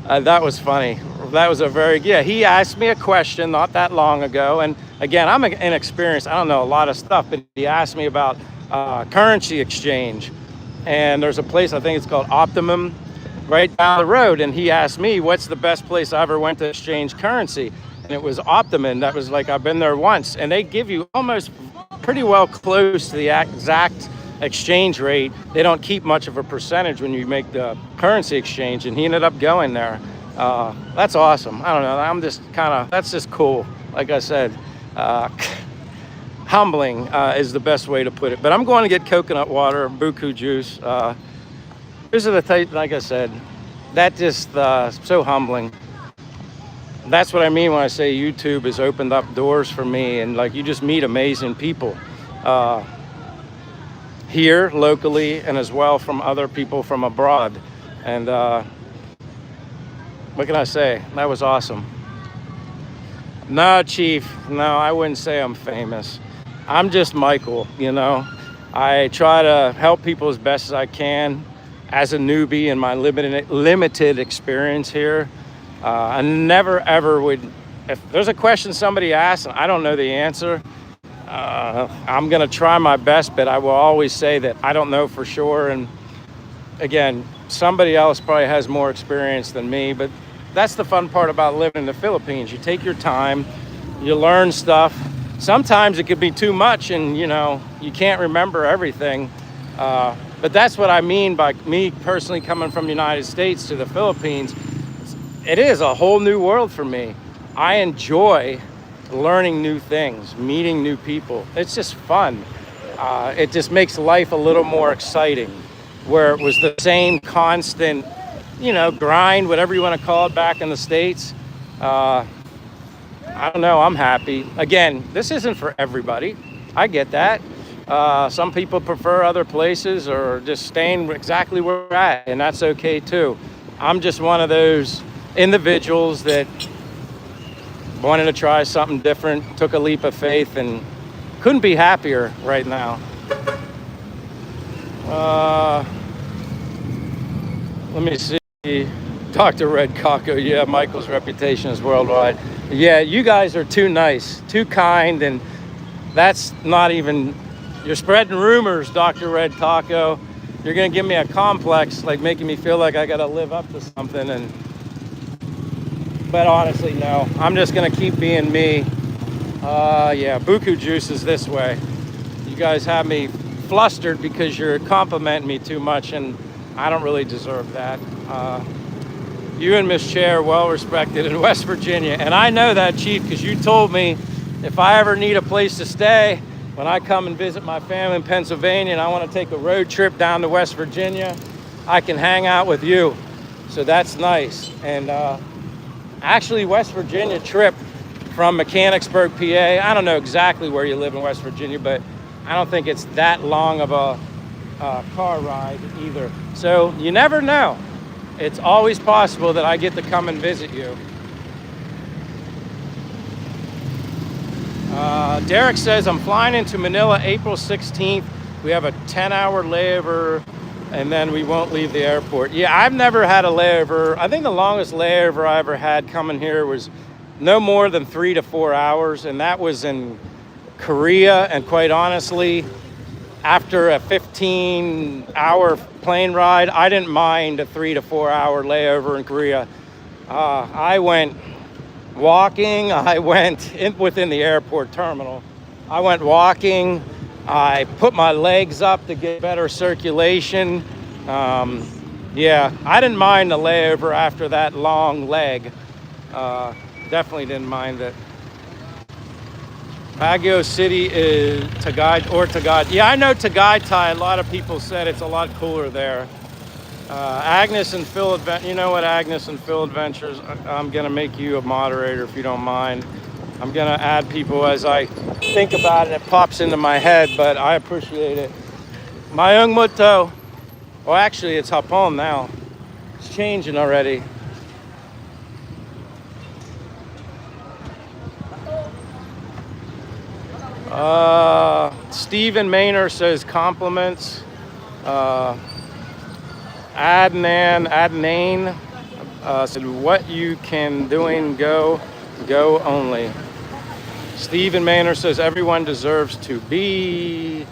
That was funny. That was he asked me a question not that long ago. And again, I'm inexperienced. I don't know a lot of stuff, but he asked me about currency exchange. And there's a place, I think it's called Optimum, right down the road. And he asked me, what's the best place I ever went to exchange currency? And it was Optimum. That was like, I've been there once. And they give you almost pretty well close to the exact exchange rate. They don't keep much of a percentage when you make the currency exchange, and he ended up going there. That's awesome. I don't know, I'm just that's just cool. Like I said, humbling is the best way to put it. But I'm going to get coconut water, buko juice. These are the type, like I said, that just so humbling. That's what I mean when I say YouTube has opened up doors for me, and like you just meet amazing people. Here locally and as well from other people from abroad. And what can I say? That was awesome. No, Chief, no, I wouldn't say I'm famous. I'm just Michael, you know. I try to help people as best as I can as a newbie in my limited experience here. I never ever would, if there's a question somebody asks and I don't know the answer, I'm gonna try my best, but I will always say that I don't know for sure. And again, somebody else probably has more experience than me, but that's the fun part about living in the Philippines. You take your time, you learn stuff. Sometimes it could be too much and you know, you can't remember everything. But that's what I mean by me personally coming from the United States to the Philippines. It is a whole new world for me. I enjoy learning new things, meeting new people. It's just fun. It just makes life a little more exciting, where it was the same constant, you know, grind, whatever you want to call it, back in the States. I don't know, I'm happy. Again, this isn't for everybody. I get that. Some people prefer other places or just staying exactly where we're at, and that's okay too. I'm just one of those individuals that wanted to try something different, took a leap of faith, and couldn't be happier right now. Let me see. Dr. Red Caco, yeah, Michael's reputation is worldwide. Yeah, you guys are too nice, too kind, and that's not even, you're spreading rumors, Dr. Red Caco. You're gonna give me a complex, like making me feel like I gotta live up to something, but honestly, no. I'm just gonna keep being me. Yeah, buko juice is this way. You guys have me flustered because you're complimenting me too much, and I don't really deserve that. You and Miss Chair, well respected in West Virginia, and I know that, Chief, because you told me if I ever need a place to stay, when I come and visit my family in Pennsylvania and I want to take a road trip down to West Virginia, I can hang out with you. So that's nice. And actually, West Virginia trip from Mechanicsburg, PA. I don't know exactly where you live in West Virginia, but I don't think it's that long of a car ride either. So you never know. It's always possible that I get to come and visit you. Derek says, I'm flying into Manila April 16th. We have a 10-hour layover, and then we won't leave the airport. Yeah, I've never had a layover. I think the longest layover I ever had coming here was no more than 3 to 4 hours, and that was in Korea. And quite honestly, after a 15-hour plane ride, I didn't mind a 3 to 4 hour layover in Korea. I went walking. I went within the airport terminal. I went walking. I put my legs up to get better circulation. Yeah, I didn't mind the layover after that long leg. Definitely didn't mind it. Baguio City is Tagaytay. Yeah, I know Tagaytay. A lot of people said it's a lot cooler there. Agnes and Phil Adventures. You know what, Agnes and Phil Adventures? I'm gonna make you a moderator if you don't mind. I'm gonna add people as I think about it. It pops into my head, but I appreciate it. Mayong Muto. Well, actually, it's Hapon now. It's changing already. Stephen Maynor says compliments. Adnan said, what you can doing, go only. Stephen Maynor says, everyone deserves to be.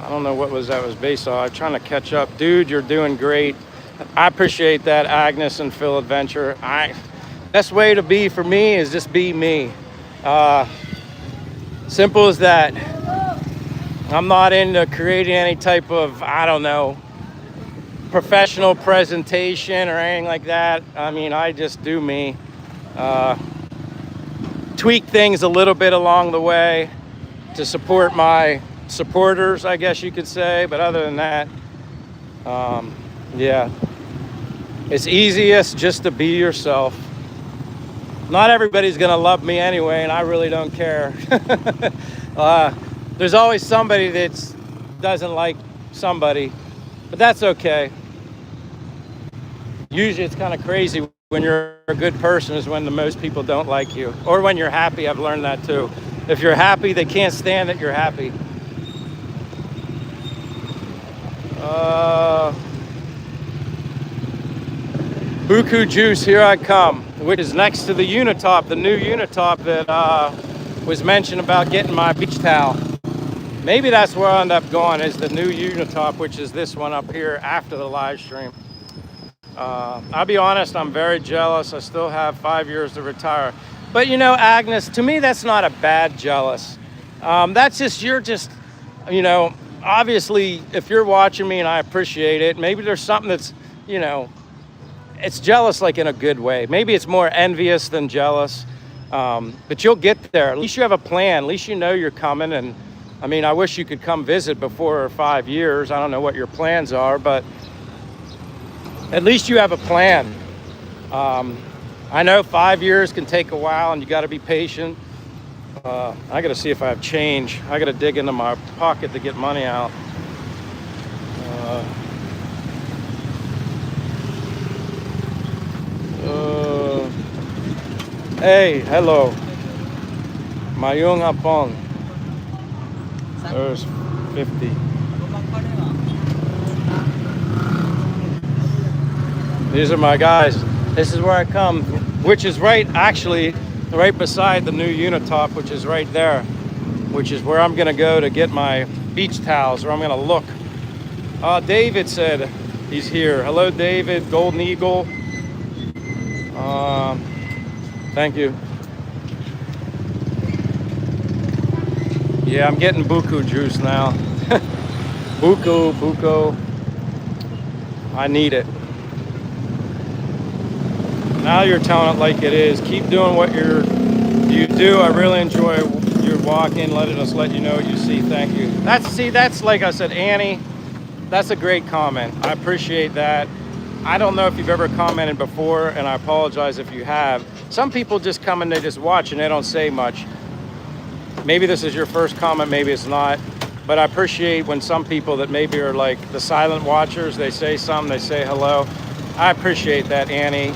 I don't know what that was based on. I'm trying to catch up. Dude, you're doing great. I appreciate that, Agnes and Phil Adventure. Best way to be for me is just be me. Simple as that. I'm not into creating any type of, I don't know, professional presentation or anything like that. I mean, I just do me. Tweak things a little bit along the way to support my supporters, I guess you could say. But other than that, yeah, it's easiest just to be yourself. Not everybody's gonna love me anyway, and I really don't care. There's always somebody that doesn't like somebody, but that's okay. Usually it's kind of crazy when you're a good person is when the most people don't like you. Or when you're happy, I've learned that too. If you're happy, they can't stand that you're happy. Buku Juice, here I come, which is next to the Unitop, the new Unitop that was mentioned about getting my beach towel. Maybe that's where I'll end up going, is the new Unitop, which is this one up here after the live stream. I'll be honest, I'm very jealous. I still have 5 years to retire. But you know, Agnes, to me, that's not a bad jealous. That's just, you're just, you know, obviously, if you're watching me and I appreciate it, maybe there's something that's, you know, it's jealous like in a good way. Maybe it's more envious than jealous. But you'll get there. At least you have a plan. At least you know you're coming. And I mean, I wish you could come visit before 5 years. I don't know what your plans are, but at least you have a plan. I know 5 years can take a while and you got to be patient. I got to see if I have change. I got to dig into my pocket to get money out. Hey, hello. Mayong hapon. There's 50. These are my guys. This is where I come, which is right beside the new Unitop, which is right there, which is where I'm gonna go to get my beach towels, or I'm gonna look. David said he's here. Hello, David, Golden Eagle. Thank you. Yeah, I'm getting buko juice now. Buko. I need it. Now you're telling it like it is. Keep doing what you do. I really enjoy your walking, letting us let you know what you see. Thank you. That's like I said, Annie, that's a great comment. I appreciate that. I don't know if you've ever commented before, and I apologize if you have. Some people just come and they just watch and they don't say much. Maybe this is your first comment, maybe it's not. But I appreciate when some people that maybe are like the silent watchers, they say something, they say hello. I appreciate that, Annie.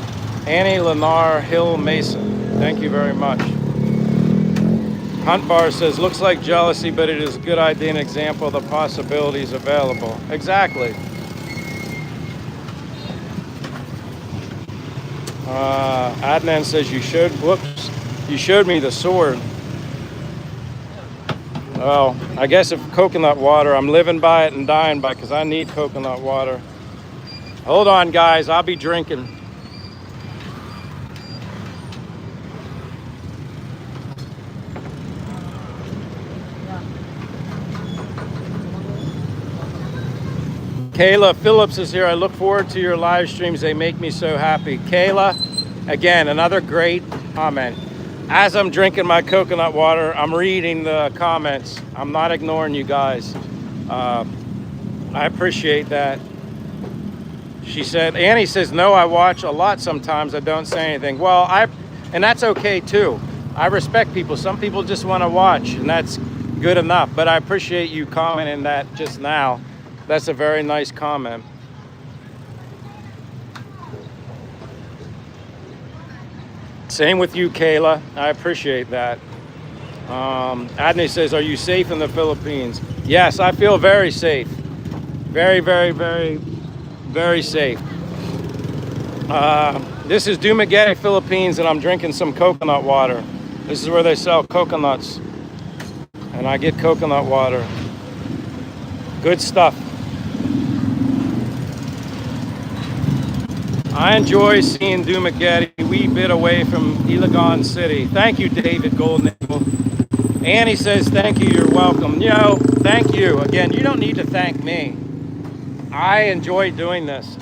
Annie Lennar Hill Mason. Thank you very much. Hunt Bar says, looks like jealousy, but it is a good idea and example of the possibilities available. Exactly. Adnan says, you showed me the sword. Well, I guess if coconut water, I'm living by it and dying by it because I need coconut water. Hold on, guys, I'll be drinking. Kayla Phillips is here. I look forward to your live streams. They make me so happy. Kayla, again, another great comment. As I'm drinking my coconut water, I'm reading the comments. I'm not ignoring you guys. I appreciate that. She said, Annie says, no, I watch a lot sometimes. I don't say anything. Well, and that's okay too. I respect people. Some people just want to watch, and that's good enough. But I appreciate you commenting that just now. That's a very nice comment. Same with you, Kayla. I appreciate that. Adney says, are you safe in the Philippines? Yes, I feel very safe. Very, very, very, very safe. This is Dumaguete, Philippines, and I'm drinking some coconut water. This is where they sell coconuts. And I get coconut water. Good stuff. I enjoy seeing Dumaguete, a wee bit away from Iligan City. Thank you, David Golden. Annie says, thank you, you're welcome. You know, thank you. Again, you don't need to thank me. I enjoy doing this.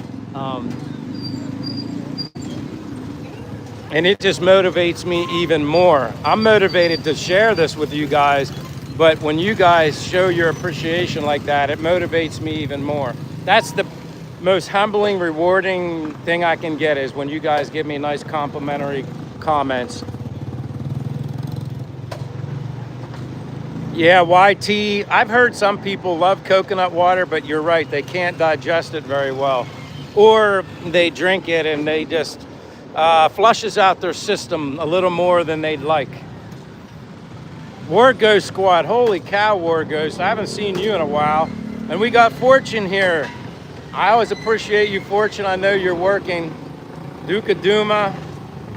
And it just motivates me even more. I'm motivated to share this with you guys, but when you guys show your appreciation like that, it motivates me even more. That's the most humbling, rewarding thing I can get, is when you guys give me nice complimentary comments. Yeah, YT, I've heard some people love coconut water, but you're right, they can't digest it very well. Or they drink it and they just flushes out their system a little more than they'd like. War Ghost Squad, holy cow, War Ghost, I haven't seen you in a while. And we got Fortune here. I always appreciate you, Fortune. I know you're working. Duca Duma.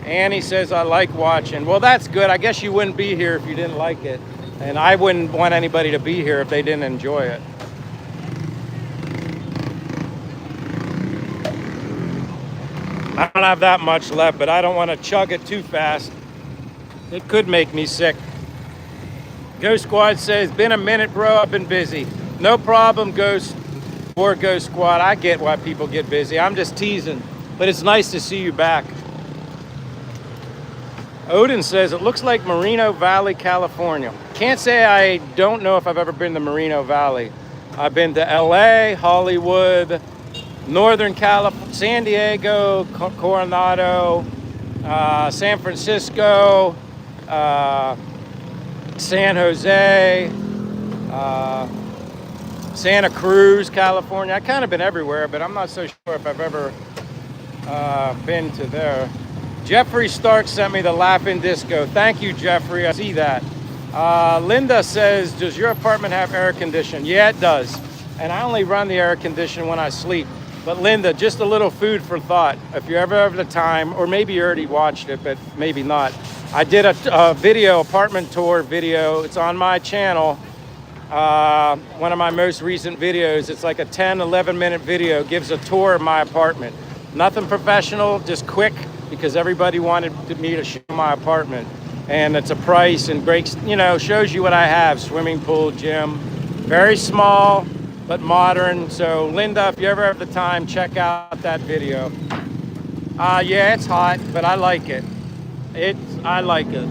Annie says, I like watching. Well, that's good. I guess you wouldn't be here if you didn't like it. And I wouldn't want anybody to be here if they didn't enjoy it. I don't have that much left, but I don't want to chug it too fast. It could make me sick. Ghost Squad says, been a minute, bro. I've been busy. No problem, Ghost. Or Ghost Squad, I get why people get busy. I'm just teasing, but it's nice to see you back. Odin says, it looks like Moreno Valley, California. Can't say I don't know if I've ever been to Moreno Valley. I've been to LA, Hollywood, Northern California, San Diego, Coronado, San Francisco, San Jose, Santa Cruz, California. I've kind of been everywhere, but I'm not so sure if I've ever been to there. Jeffrey Stark sent me the Laughing Disco. Thank you, Jeffrey. I see that. Linda says, does your apartment have air conditioning? Yeah, it does. And I only run the air conditioning when I sleep. But Linda, just a little food for thought. If you ever have the time, or maybe you already watched it, but maybe not. I did a video, apartment tour video. It's on my channel. One of my most recent videos. It's like a 10, 11 minute video. Gives a tour of my apartment. Nothing professional, just quick, because everybody wanted me to show my apartment. And it's a price and breaks, you know, shows you what I have. Swimming pool, gym, very small, but modern. So Linda, if you ever have the time, check out that video. Yeah, it's hot, but I like it. I like it.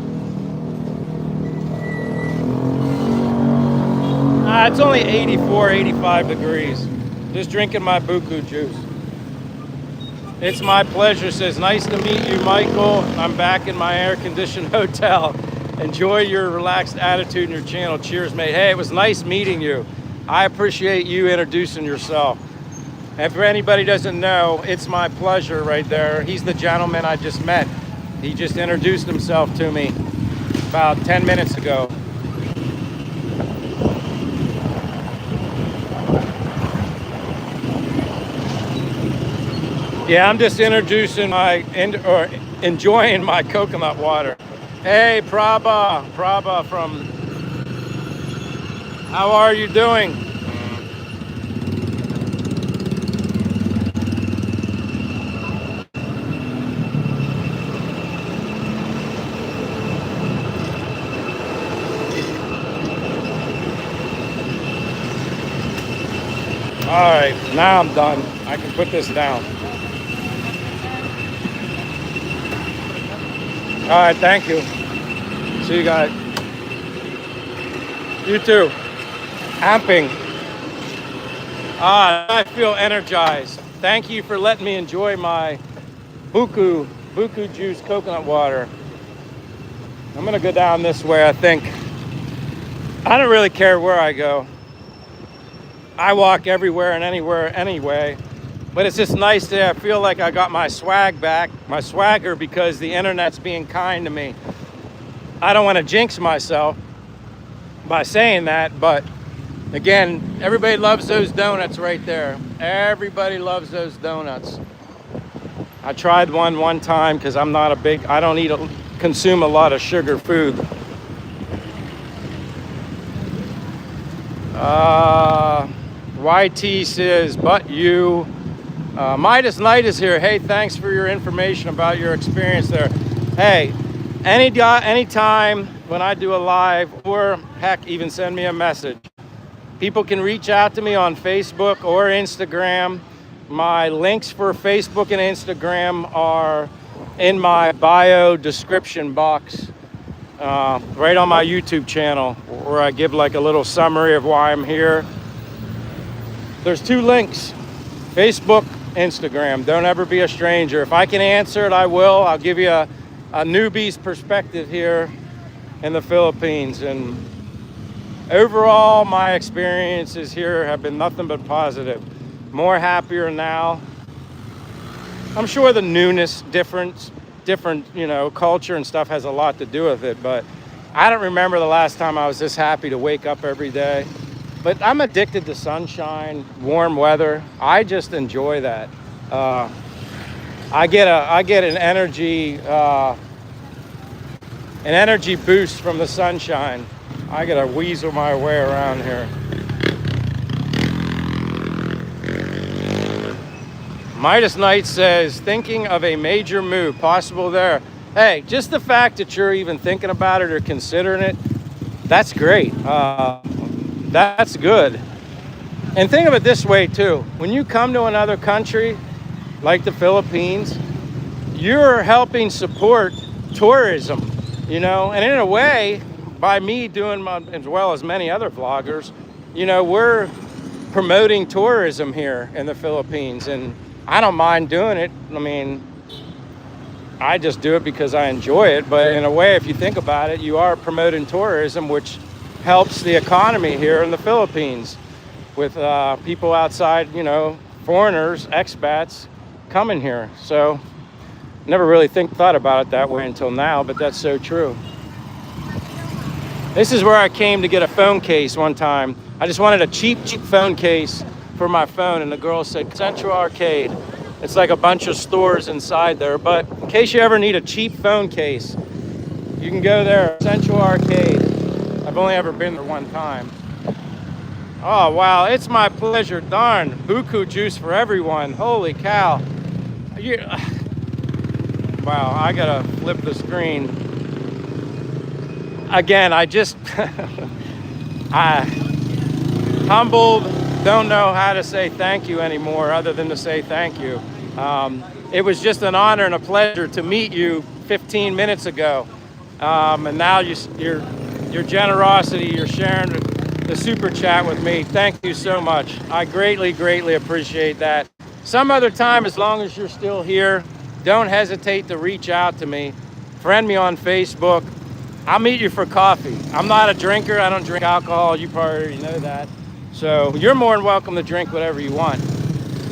It's only 84, 85 degrees. Just drinking my buko juice. It's my pleasure. Says, nice to meet you, Michael. I'm back in my air-conditioned hotel. Enjoy your relaxed attitude in your channel. Cheers, mate. Hey, it was nice meeting you. I appreciate you introducing yourself. And for anybody who doesn't know, it's my pleasure right there. He's the gentleman I just met. He just introduced himself to me about 10 minutes ago. Yeah, I'm just introducing or enjoying my coconut water. Hey, Prabha from, how are you doing? All right, now I'm done. I can put this down. All right, thank you. See you guys. You too. Amping. I feel energized. Thank you for letting me enjoy my buko juice coconut water. I'm gonna go down this way, I think. I don't really care where I go. I walk everywhere and anywhere anyway. But it's just nice that I feel like I got my swag back, my swagger, because the internet's being kind to me. I don't want to jinx myself by saying that, but again, everybody loves those donuts right there. Everybody loves those donuts. I tried one time because I don't consume a lot of sugar food. YT says, but you. Midas Knight is here. Hey, thanks for your information about your experience there. Hey, anytime when I do a live, or heck, even send me a message. People can reach out to me on Facebook or Instagram. My links for Facebook and Instagram are in my bio description box, right on my YouTube channel, where I give like a little summary of why I'm here. There's 2 links, Facebook, Instagram. Don't ever be a stranger. If I can answer it, I will. I'll give you a newbie's perspective here in the Philippines. And overall, my experiences here have been nothing but positive. More happier now. I'm sure the newness, different, culture and stuff has a lot to do with it, but I don't remember the last time I was this happy to wake up every day. But I'm addicted to sunshine, warm weather. I just enjoy that. I get an energy boost from the sunshine. I gotta weasel my way around here. Midas Knight says, thinking of a major move possible there. Hey, just the fact that you're even thinking about it or considering it, that's great. That's good. And think of it this way too. When you come to another country like the Philippines, you're helping support tourism, and in a way, by me doing as well as many other vloggers, we're promoting tourism here in the Philippines, and I don't mind doing it. I mean, I just do it because I enjoy it, but in a way, if you think about it, you are promoting tourism, which helps the economy here in the Philippines with people outside, foreigners, expats coming here. So never really thought about it that way until now, but that's so true. This is where I came to get a phone case one time. I just wanted a cheap phone case for my phone, and the girl said, Central Arcade. It's like a bunch of stores inside there, but in case you ever need a cheap phone case, you can go there, Central Arcade. I've only ever been there one time. Oh, wow, it's my pleasure. Darn, buko juice for everyone. Holy cow. Wow, I gotta flip the screen. Again, I humbled, don't know how to say thank you anymore other than to say thank you. It was just an honor and a pleasure to meet you 15 minutes ago. And now your generosity, you're sharing the super chat with me. Thank you so much. I greatly, greatly appreciate that. Some other time, as long as you're still here, don't hesitate to reach out to me. Friend me on Facebook. I'll meet you for coffee. I'm not a drinker. I don't drink alcohol. You probably already know that. So you're more than welcome to drink whatever you want.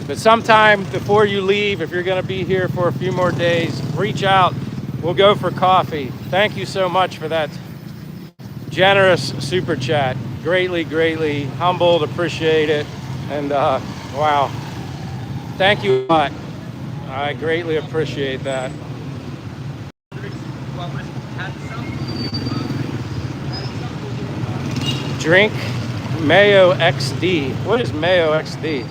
But sometime before you leave, if you're going to be here for a few more days, reach out. We'll go for coffee. Thank you so much for that generous super chat. Greatly, greatly humbled, appreciate it. And wow, thank you a lot. I greatly appreciate that. Drink Mayo XD. What is Mayo XD?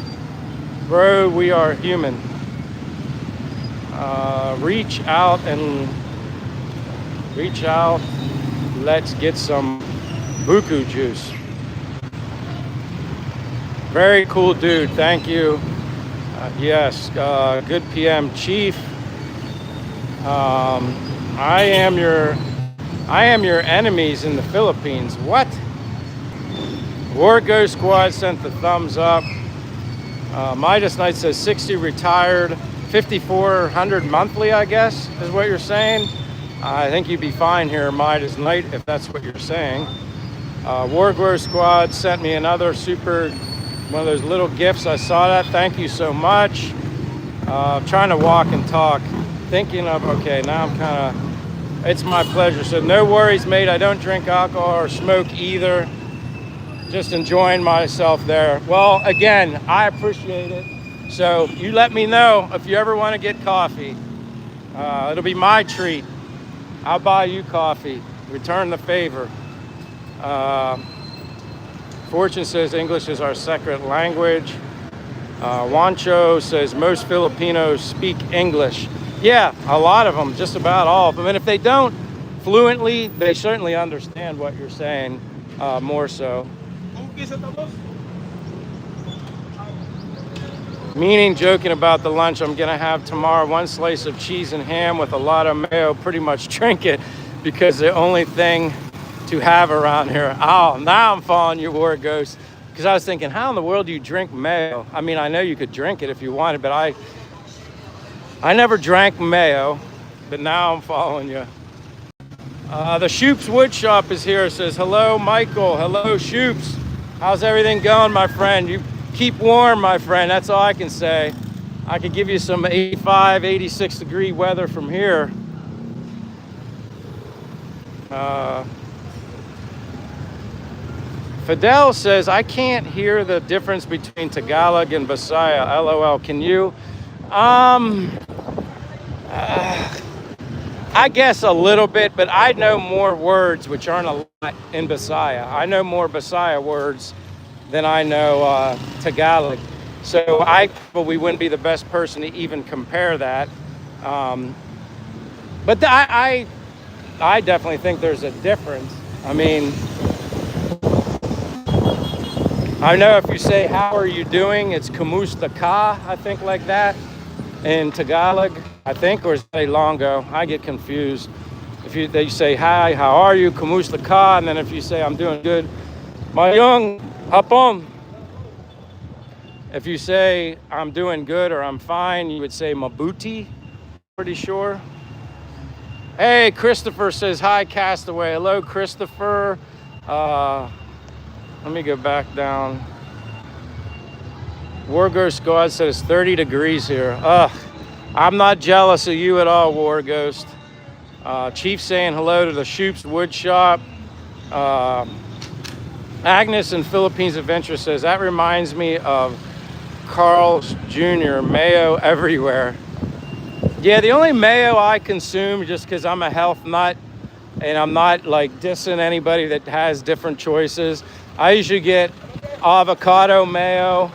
Bro, we are human. Reach out. Let's get some buko juice. Very cool dude. Thank you. Yes. Good PM, Chief. I am your enemies in the Philippines. What? War Go Squad sent the thumbs up. Midas Knight says 60 retired, 5,400 monthly, I guess, is what you're saying. I think you'd be fine here, Midas Knight, if that's what you're saying. War Go Squad sent me another super, one of those little gifts. I saw that. Thank you so much. Trying to walk and talk. Thinking of, okay, now I'm kind of, it's my pleasure. So no worries, mate. I don't drink alcohol or smoke either. Just enjoying myself there. Well, again, I appreciate it. So you let me know if you ever want to get coffee. It'll be my treat. I'll buy you coffee. Return the favor. Fortune says English is our second language. Wancho says most Filipinos speak English. Yeah, a lot of them, just about all of them. And if they don't fluently, they certainly understand what you're saying, more so. Meaning, joking about the lunch I'm gonna have tomorrow, one slice of cheese and ham with a lot of mayo, pretty much drink it because the only thing to have around here. Oh, now I'm following you, War Ghost, because I was thinking, how in the world do you drink mayo? I mean, I know you could drink it if you wanted, but I never drank mayo, but now I'm following you. The Shoop's Wood Shop is here. It says, hello, Michael. Hello, Shoop's. How's everything going, my friend? You keep warm, my friend. That's all I can say. I could give you some 85, 86 degree weather from here. Fidel says, I can't hear the difference between Tagalog and Bisaya. LOL. Can you? I guess a little bit, but I know more words, which aren't a lot in Bisaya. I know more Bisaya words than I know Tagalog. So I probably wouldn't be the best person to even compare that. But I definitely think there's a difference. I mean, I know if you say, how are you doing? It's Kamusta Ka, I think, like that. In Tagalog, I think, or is it Longo? I get confused. If they say, hi, how are you? Kamusta Ka, and then if you say, I'm doing good, Mayong Hapon. If you say, I'm doing good or I'm fine, you would say Mabuti, pretty sure. Hey, Christopher says, hi, Castaway. Hello, Christopher. Let me go back down. War Ghost God said it's 30 degrees here. I'm not jealous of you at all, War Ghost. Chief saying hello to the Shoop's Wood Shop. Agnes in Philippines Adventure says, that reminds me of Carl's Jr., mayo everywhere. Yeah, the only mayo I consume, just because I'm a health nut and I'm not like dissing anybody that has different choices, I usually get avocado mayo.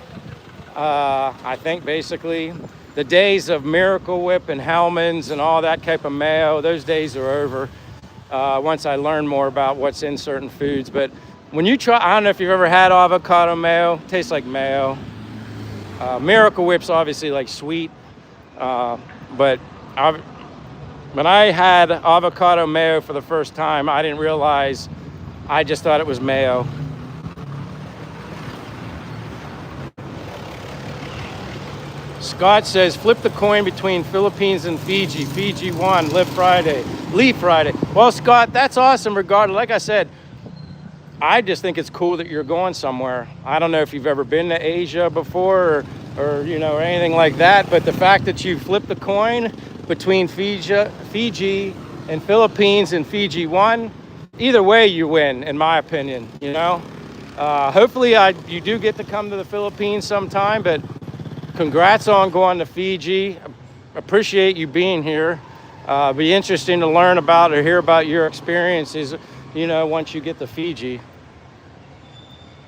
I think basically the days of Miracle Whip and Hellman's and all that type of mayo, those days are over once I learn more about what's in certain foods. But when you try, I don't know if you've ever had avocado mayo, it tastes like mayo. Miracle Whip's obviously like sweet, but when I had avocado mayo for the first time, I didn't realize, I just thought it was mayo. Scott says, flip the coin between Philippines and Fiji. Fiji won, Leave Friday. Well, Scott, that's awesome regardless. Like I said, I just think it's cool that you're going somewhere. I don't know if you've ever been to Asia before or you know, or anything like that, but the fact that you flipped the coin between Fiji and Philippines and Fiji won, either way you win, in my opinion, you know? Hopefully you do get to come to the Philippines sometime, but congrats on going to Fiji. appreciate you being here. Be interesting to learn about or hear about your experiences, you know, once you get to Fiji.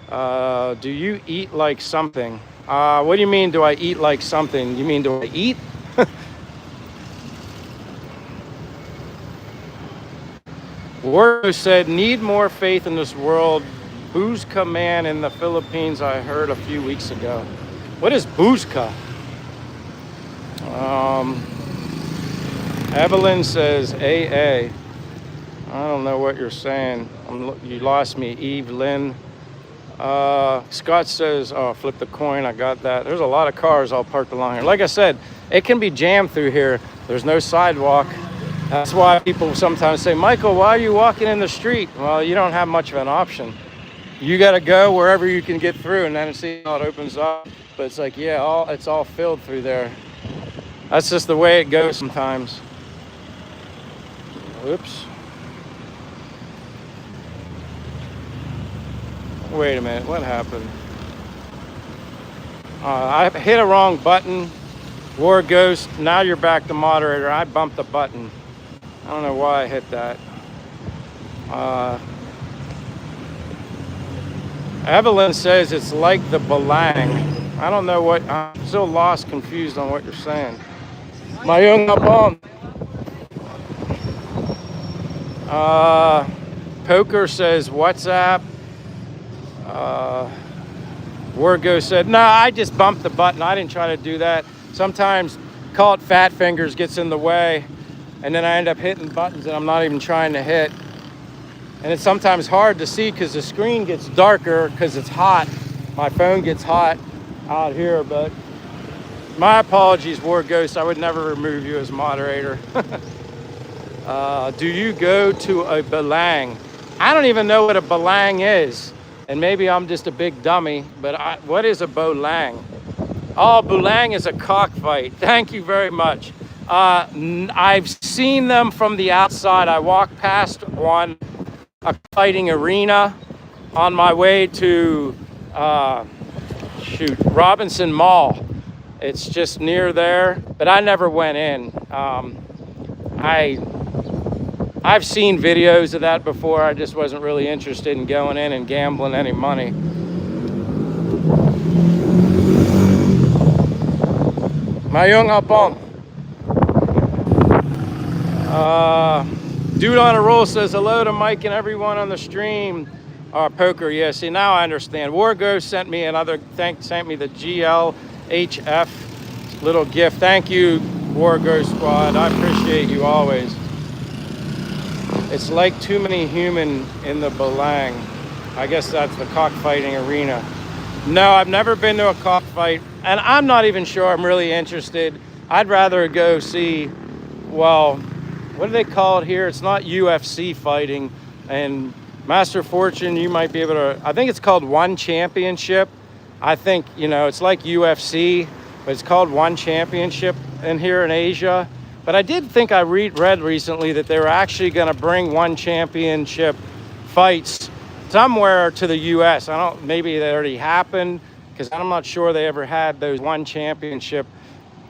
Do you eat like something? What do you mean, do I eat like something? You mean, do I eat? Wargo said, need more faith in this world. Buzka man in the Philippines, I heard a few weeks ago. What is Buzka? Evelyn says, AA. I don't know what you're saying. You lost me, Evelyn. Scott says, oh, flip the coin. I got that. There's a lot of cars all parked along here. Like I said, it can be jammed through here. There's no sidewalk. That's why people sometimes say, Michael, why are you walking in the street? Well, you don't have much of an option. You got to go wherever you can get through, and then see how it opens up. But it's like, yeah, it's all filled through there. That's just the way it goes sometimes. Oops. Wait a minute, what happened? I hit a wrong button. War Ghost, now you're back to moderator. I bumped the button. I don't know why I hit that. Evelyn says it's like the Balang. I don't know what, I'm still lost, confused on what you're saying. Mayung Hapon. Poker says WhatsApp. Wargo said, no, I just bumped the button. I didn't try to do that. Sometimes call it fat fingers gets in the way, and then I end up hitting buttons that I'm not even trying to hit. And it's sometimes hard to see because the screen gets darker because it's hot. My phone gets hot out here, but my apologies, War Ghost. I would never remove you as moderator. Do you go to a Balang? I don't even know what a Balang is. And maybe I'm just a big dummy, but what is a Balang? Oh, Balang is a cockfight. Thank you very much. I've seen them from the outside. I walked past one, a fighting arena, on my way to, Robinson Mall. It's just near there, but I never went in. I've seen videos of that before. I just wasn't really interested in going in and gambling any money. Mayung Hapon. Dude on a roll says hello to Mike and everyone on the stream. Poker, yeah. See, now I understand. Wargo sent me sent me the GLHF little gift. Thank you, Wargo Squad. I appreciate you always. It's like too many human in the Balang. I guess that's the cockfighting arena. No, I've never been to a cockfight, and I'm not even sure I'm really interested. I'd rather go see, well, what do they call it here? It's not UFC fighting. And Master Fortune, you might be able to, I think it's called One Championship. I think, you know, it's like UFC, but it's called One Championship in here in Asia. But I did think I read recently that they were actually going to bring One Championship fights somewhere to the U.S. Maybe they already happened, because I'm not sure they ever had those One Championship.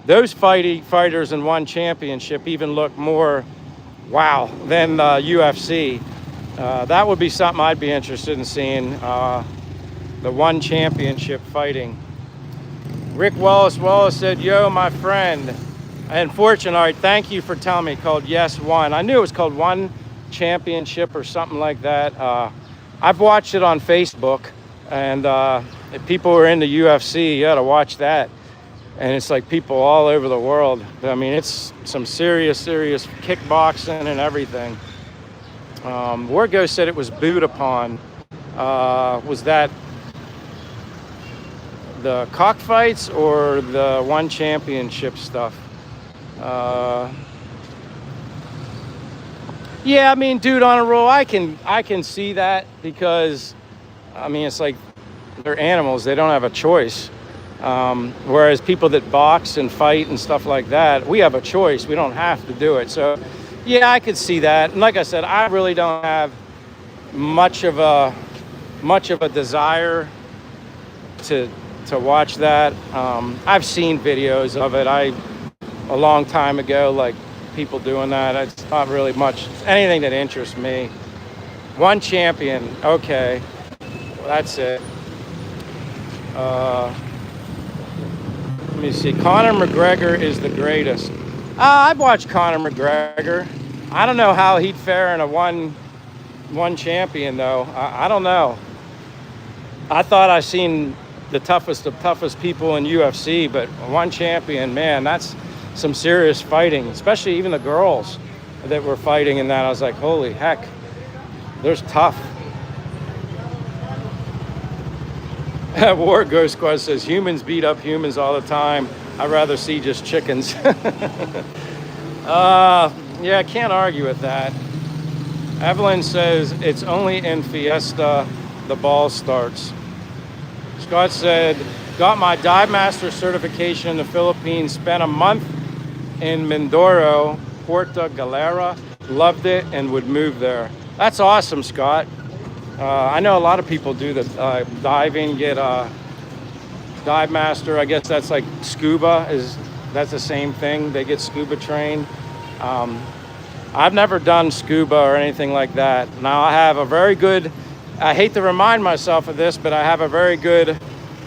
Those fighters in One Championship even look more wow than UFC. That would be something I'd be interested in seeing, the One Championship fighting. Rick Wallace said, yo, my friend. And Fortune, all right, thank you for telling me, called Yes One. I knew it was called One Championship or something like that. I've watched it on Facebook, and if people are into UFC, you gotta watch that. And it's like people all over the world. I mean, it's some serious kickboxing and everything. Wargo said it was booed upon. Was that the cockfights or the One Championship stuff? Yeah, I mean, dude on a roll, I can see that, because I mean, it's like they're animals, they don't have a choice. Whereas people that box and fight and stuff like that, we have a choice, we don't have to do it. So yeah, I could see that. And like I said, I really don't have much of a desire to watch that. I've seen videos of it. a long time ago, like people doing that. It's not really much anything that interests me. One champion, okay, well, that's it. Let me see. Conor McGregor is the greatest. I've watched Conor McGregor. I don't know how he'd fare in a one champion though. I don't know. I thought I seen the toughest of toughest people in UFC, but one champion, man, that's some serious fighting. Especially even the girls that were fighting in that. I was like, holy heck, there's tough. War Ghost Squad says humans beat up humans all the time. I'd rather see just chickens. Yeah, I can't argue with that. Evelyn says it's only in Fiesta the ball starts. Scott said, got my dive master certification in the Philippines, spent a month in Mindoro, Puerto Galera, loved it and would move there. That's awesome, Scott. I know a lot of people do the diving, get a dive master. I guess that's like scuba, that's the same thing. They get scuba trained. I've never done scuba or anything like that. Now I have a very good, I hate to remind myself of this, but I have a very good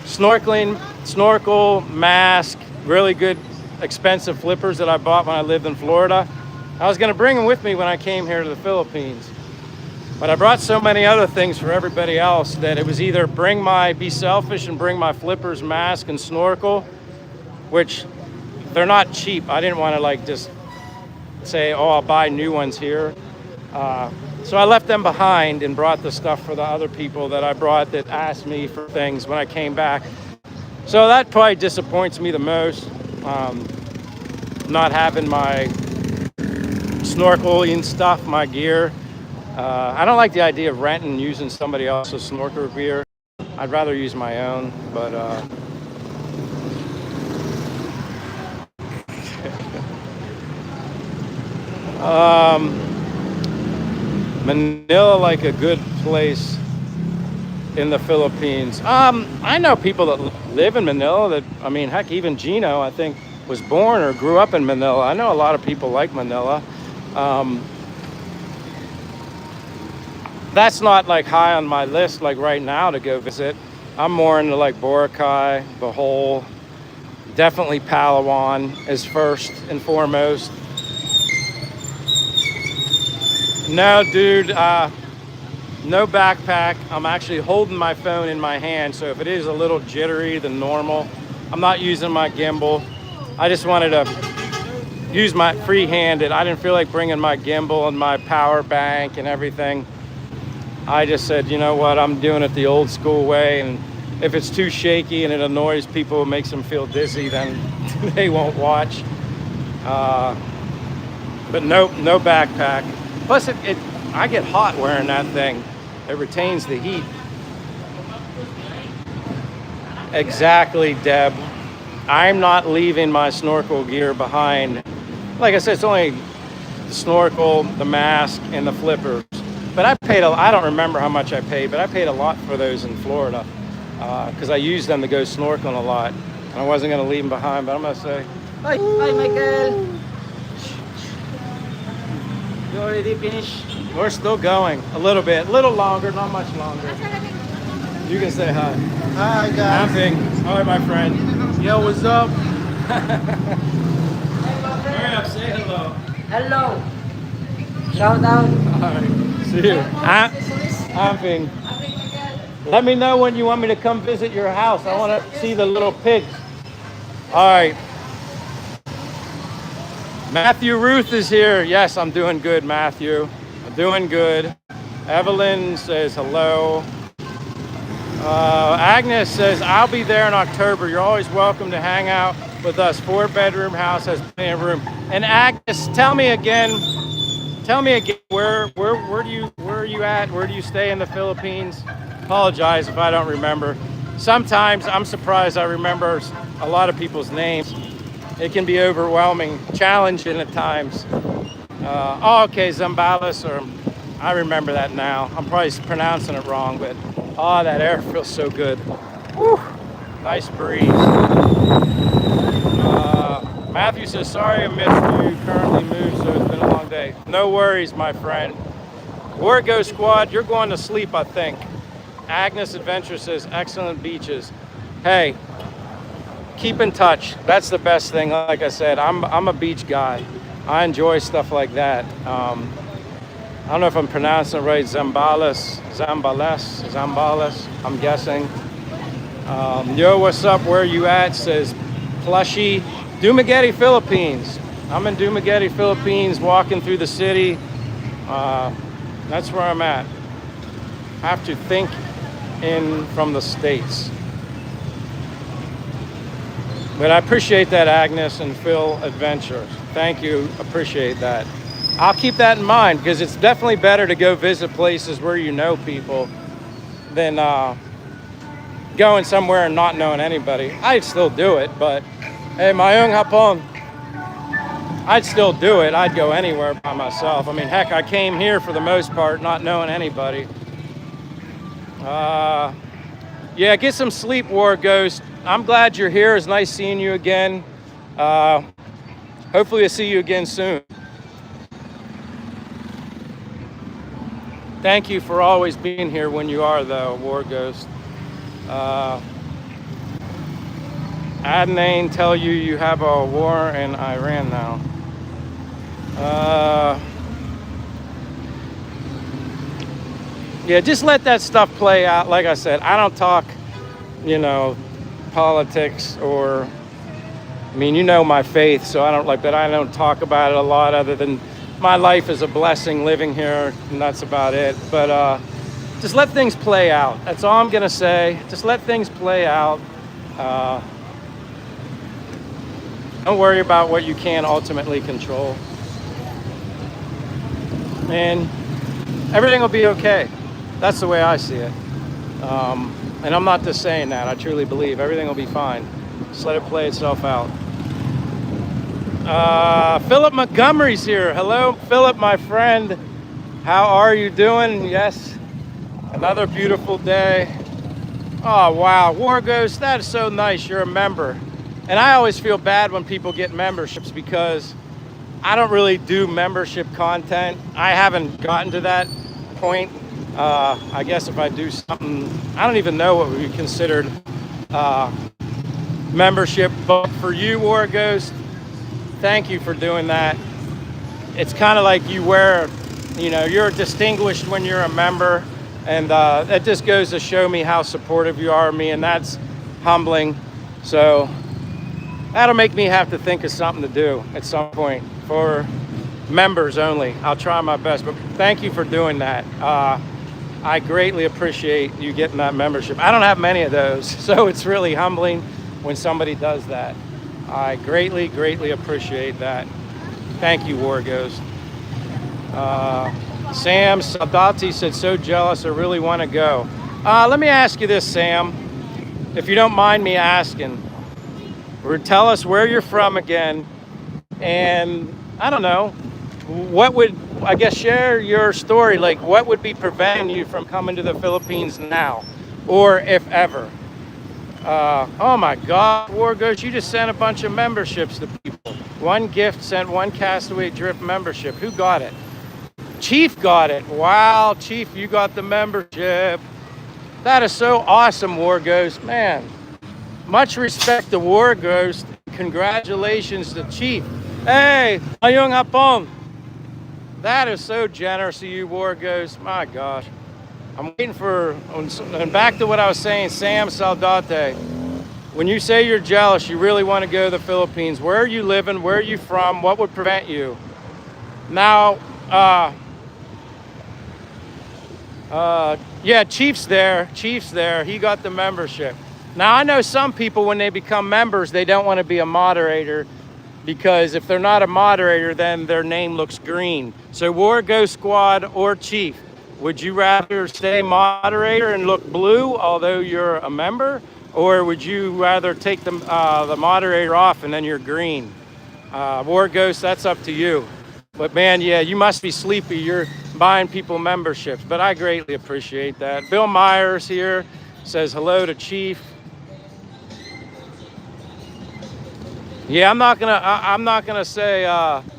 snorkel, mask, really good expensive flippers that I bought when I lived in Florida. I was gonna bring them with me when I came here to the Philippines. But I brought so many other things for everybody else that it was either be selfish and bring my flippers, mask, and snorkel, which they're not cheap. I didn't want to like just say, oh, I'll buy new ones here. So I left them behind and brought the stuff for the other people that I brought that asked me for things when I came back. So that probably disappoints me the most, not having my snorkeling stuff, my gear. I don't like the idea of renting and using somebody else's snorkel gear. I'd rather use my own, but Manila, like a good place in the Philippines. I know people that live in Manila that, I mean, heck, even Gino, I think, was born or grew up in Manila. I know a lot of people like Manila. That's not like high on my list like right now to go visit. I'm more into like Boracay, Bohol, definitely Palawan is first and foremost. No, dude, no backpack. I'm actually holding my phone in my hand, so if it is a little jittery than normal, I'm not using my gimbal. I just wanted to use my free-handed. I didn't feel like bringing my gimbal and my power bank and everything. I just said, you know what, I'm doing it the old school way, and if it's too shaky and it annoys people, it makes them feel dizzy, then they won't watch. But no backpack. Plus, I get hot wearing that thing. It retains the heat. Exactly, Deb. I'm not leaving my snorkel gear behind. Like I said, it's only the snorkel, the mask, and the flippers. But I don't remember how much I paid, but I paid a lot for those in Florida because I used them to go snorkeling a lot. And I wasn't going to leave them behind, but I'm going to say, Hi, Michael. You already finished? we're still going a little bit, a little longer, not much longer. You can say hi. Hi, guys. Nothing. Hi, my friend. Yo, what's up? Hurry up, say hello. Hello. Shout out. All right, see you. Amping. Let me know when you want me to come visit your house. I want to see the little pigs. All right. Matthew Ruth is here. Yes, I'm doing good, Matthew. I'm doing good. Evelyn says hello. Agnes says, I'll be there in October. You're always welcome to hang out with us. 4-bedroom house, has plenty of room. And Agnes, tell me again, where are you at? Where do you stay in the Philippines? Apologize if I don't remember. Sometimes I'm surprised I remember a lot of people's names. It can be overwhelming, challenging at times. Okay, Zambales, or I remember that now. I'm probably pronouncing it wrong, but that air feels so good. Whew, nice breeze. Matthew says, sorry I missed you. Currently moved, so it's been a long day. No worries, my friend. Where it goes, squad, you're going to sleep, I think. Agnes Adventure says, excellent beaches. Hey, keep in touch. That's the best thing. Like I said, I'm a beach guy. I enjoy stuff like that. I don't know if I'm pronouncing it right. Zambales, I'm guessing. Yo, what's up? Where you at? Says Plushy. Dumaguete, Philippines. I'm in Dumaguete, Philippines, walking through the city. That's where I'm at. Have to think in from the States. But I appreciate that, Agnes and Phil Adventures. Thank you, appreciate that. I'll keep that in mind because it's definitely better to go visit places where you know people than going somewhere and not knowing anybody. I'd still do it, but hey, mayong hapon. I'd still do it. I'd go anywhere by myself. I mean, heck, I came here for the most part not knowing anybody. Yeah, get some sleep, War Ghost. I'm glad you're here. It's nice seeing you again. Hopefully I'll see you again soon. Thank you for always being here when you are, though, War Ghost. Adnan tell you you have a war in Iran now. Yeah, just let that stuff play out. Like I said, I don't talk, politics or, I mean, you know my faith, so I don't talk about it a lot other than my life is a blessing living here, and that's about it. But just let things play out. That's all I'm gonna say. Just let things play out. Don't worry about what you can't ultimately control. And everything will be okay. That's the way I see it. And I'm not just saying that. I truly believe everything will be fine. Just let it play itself out. Philip Montgomery's here. Hello, Philip, my friend. How are you doing? Yes, another beautiful day. Oh, wow. War Ghost, that is so nice. You're a member. And I always feel bad when people get memberships because I don't really do membership content. I haven't gotten to that point. I guess if I do something, I don't even know what would be considered membership. But for you, War Ghost, thank you for doing that. It's kind of like you wear, you're distinguished when you're a member. And that just goes to show me how supportive you are of me. And that's humbling. So that'll make me have to think of something to do at some point for members only. I'll try my best, but thank you for doing that. I greatly appreciate you getting that membership. I don't have many of those, so it's really humbling when somebody does that. I greatly, greatly appreciate that. Thank you, War Ghost. Sam Saldati said, so jealous, I really want to go. Let me ask you this, Sam, if you don't mind me asking. Or tell us where you're from again, and I don't know, what would, I guess, share your story, like what would be preventing you from coming to the Philippines now, or if ever? Oh my God, War Ghost, you just sent a bunch of memberships to people. One gift sent one Castaway Drift membership. Who got it? Chief got it. Wow, Chief, you got the membership. That is so awesome, War Ghost, man. Much respect to War Ghost. Congratulations to Chief. Hey, mayong hapon. That is so generous of you, War Ghost. My gosh. I'm waiting for, and back to what I was saying, Sam Saldate. When you say you're jealous, you really want to go to the Philippines. Where are you living? Where are you from? What would prevent you? Now, yeah, Chief's there. Chief's there. He got the membership. Now, I know some people, when they become members, they don't want to be a moderator because if they're not a moderator, then their name looks green. So War Ghost Squad or Chief, would you rather stay moderator and look blue, although you're a member? Or would you rather take the moderator off and then you're green? War Ghost, that's up to you. But man, yeah, you must be sleepy. You're buying people memberships, but I greatly appreciate that. Bill Myers here says hello to Chief. Yeah, I'm not gonna say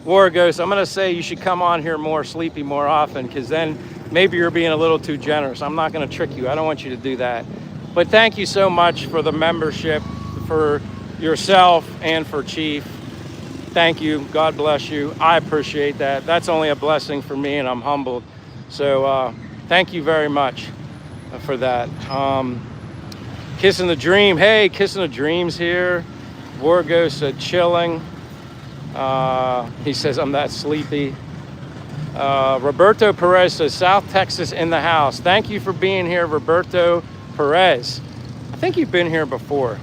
War Ghost. I'm gonna say you should come on here more, Sleepy, more often, because then maybe you're being a little too generous. I'm not gonna trick you. I don't want you to do that. But thank you so much for the membership, for yourself and for Chief. Thank you. God bless you. I appreciate that. That's only a blessing for me, and I'm humbled. So thank you very much for that. Kissing the Dream. Hey, Kissing the Dream's here. War Ghost said chilling. He says I'm that sleepy. Roberto Perez says South Texas in the house. Thank you for being here, Roberto Perez. I think you've been here before,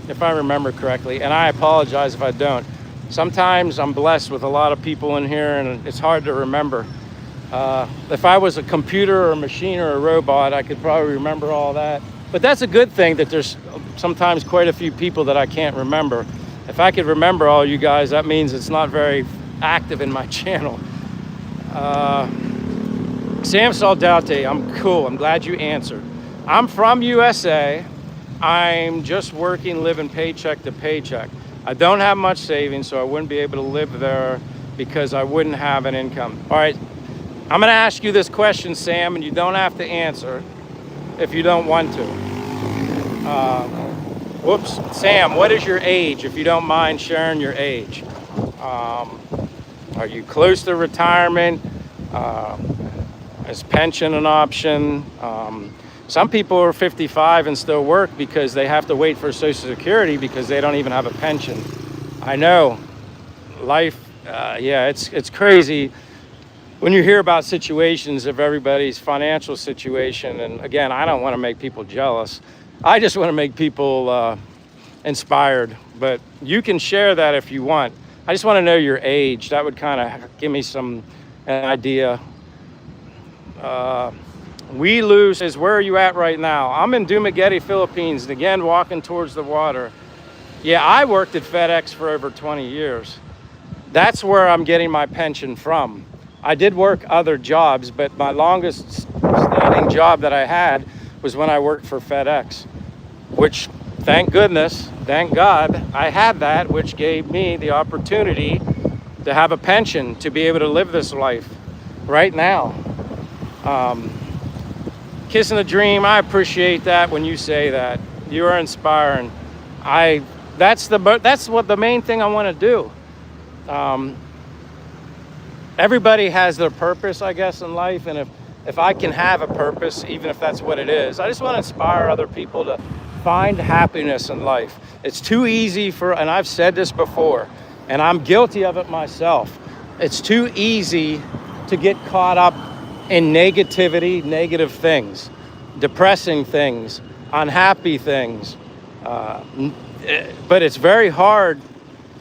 if I remember correctly, and I apologize if I don't. Sometimes I'm blessed with a lot of people in here, and it's hard to remember. If I was a computer or a machine or a robot, I could probably remember all that. But that's a good thing, that there's sometimes quite a few people that I can't remember. If I could remember all you guys, that means it's not very active in my channel. Sam Saldate, I'm cool. I'm glad you answered. I'm from USA. I'm just working, living paycheck to paycheck. I don't have much savings, so I wouldn't be able to live there because I wouldn't have an income. All right, I'm gonna ask you this question, Sam, and you don't have to answer if you don't want to. Whoops, Sam, what is your age, if you don't mind sharing your age? Are you close to retirement? Is pension an option? Some people are 55 and still work because they have to wait for Social Security because they don't even have a pension. I know, life, yeah, it's crazy when you hear about situations of everybody's financial situation. And again, I don't want to make people jealous. I just want to make people inspired. But you can share that if you want. I just want to know your age. That would kind of give me an idea. Wee says, where are you at right now? I'm in Dumaguete, Philippines, and again, walking towards the water. Yeah, I worked at FedEx for over 20 years. That's where I'm getting my pension from. I did work other jobs, but my longest standing job that I had was when I worked for FedEx, which, thank goodness, thank God, I had that, which gave me the opportunity to have a pension, to be able to live this life right now. Kissing the Dream, I appreciate that when you say that. You are inspiring. That's what the main thing I want to do. Everybody has their purpose, I guess, in life, and if I can have a purpose, even if that's what it is, I just want to inspire other people to find happiness in life. It's too easy and I've said this before, and I'm guilty of it myself. It's too easy to get caught up in negativity, negative things, depressing things, unhappy things. But it's very hard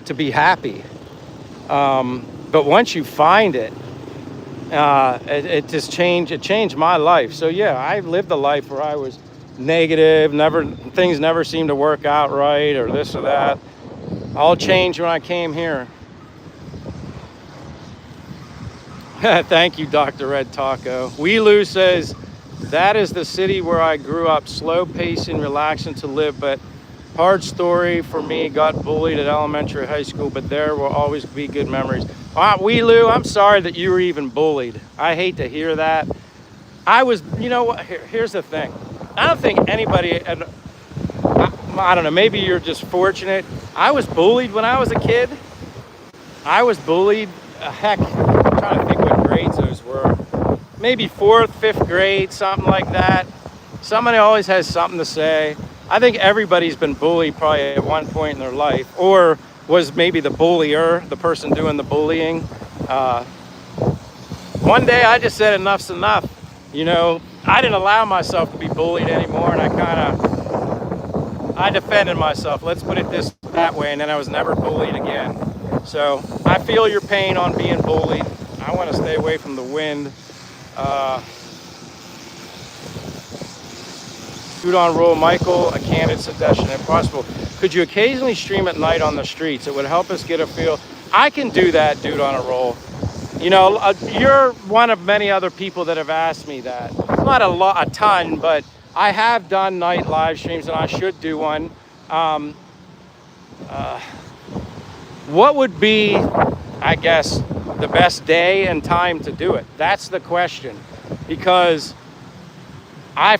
to be happy. But once you find it, it changed my life. So yeah, I lived a life where I was negative, things never seemed to work out right, or this or that. All changed when I came here. Thank you, Dr. Red Taco. Weelu says, that is the city where I grew up. Slow pacing, relaxing to live, but hard story for me. Got bullied at elementary, high school, but there will always be good memories. Weelu, I'm sorry that you were even bullied. I hate to hear that. You know what, here's the thing. I don't think anybody, I don't know, maybe you're just fortunate. I was bullied when I was a kid. I was bullied, heck, I'm trying to think what grades those were. Maybe 4th, 5th grade, something like that. Somebody always has something to say. I think everybody's been bullied probably at one point in their life, or was maybe the bullier, the person doing the bullying. One day I just said enough's enough. You know, I didn't allow myself to be bullied anymore, and I defended myself. Let's put it that way, and then I was never bullied again. So I feel your pain on being bullied. I want to stay away from the wind. Food on roll, Michael, a candid suggestion if possible. Could you occasionally stream at night on the streets? It would help us get a feel. I can do that, dude on a roll. You know, you're one of many other people that have asked me that. Not a ton, but I have done night live streams, and I should do one. what would be, I guess, the best day and time to do it? That's the question. Because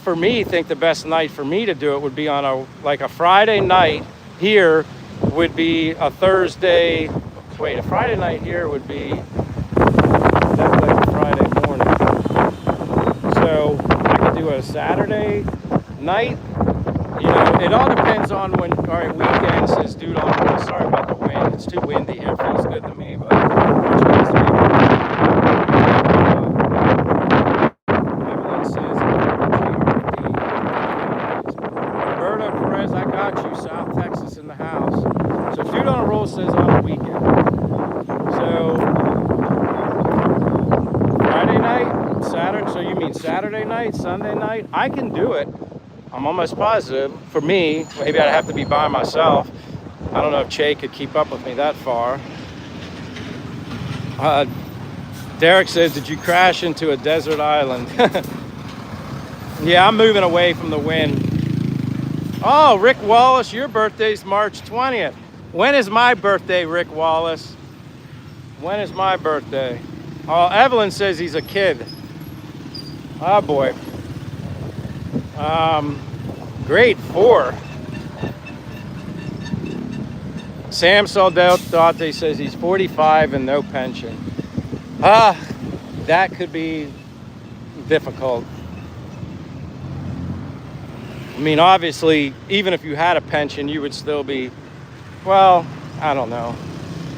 for me, think the best night for me to do it would be on a Friday night here would be a Thursday. Wait, a Friday night here would be definitely a Friday morning. So I could do a Saturday night. You know, it all depends on when. All right, weekend says, dude, sorry about the wind. It's too windy here. It feels good to me, but Evelyn says, Roberto Perez, I got you. South Texas in the house. So dude on a roll says on a weekend. So Friday night, Saturday. So you mean Saturday night, Sunday night? I can do it. I'm almost positive. For me, maybe I'd have to be by myself. I don't know if Che could keep up with me that far. Derek says, did you crash into a desert island? Yeah, I'm moving away from the wind. Oh, Rick Wallace, your birthday's March 20th. When is my birthday, Rick Wallace? When is my birthday? Oh, Evelyn says he's a kid. Oh boy. Grade 4. Sam Soldate says he's 45 and no pension. That could be difficult. I mean, obviously, even if you had a pension, you would still be, well, I don't know.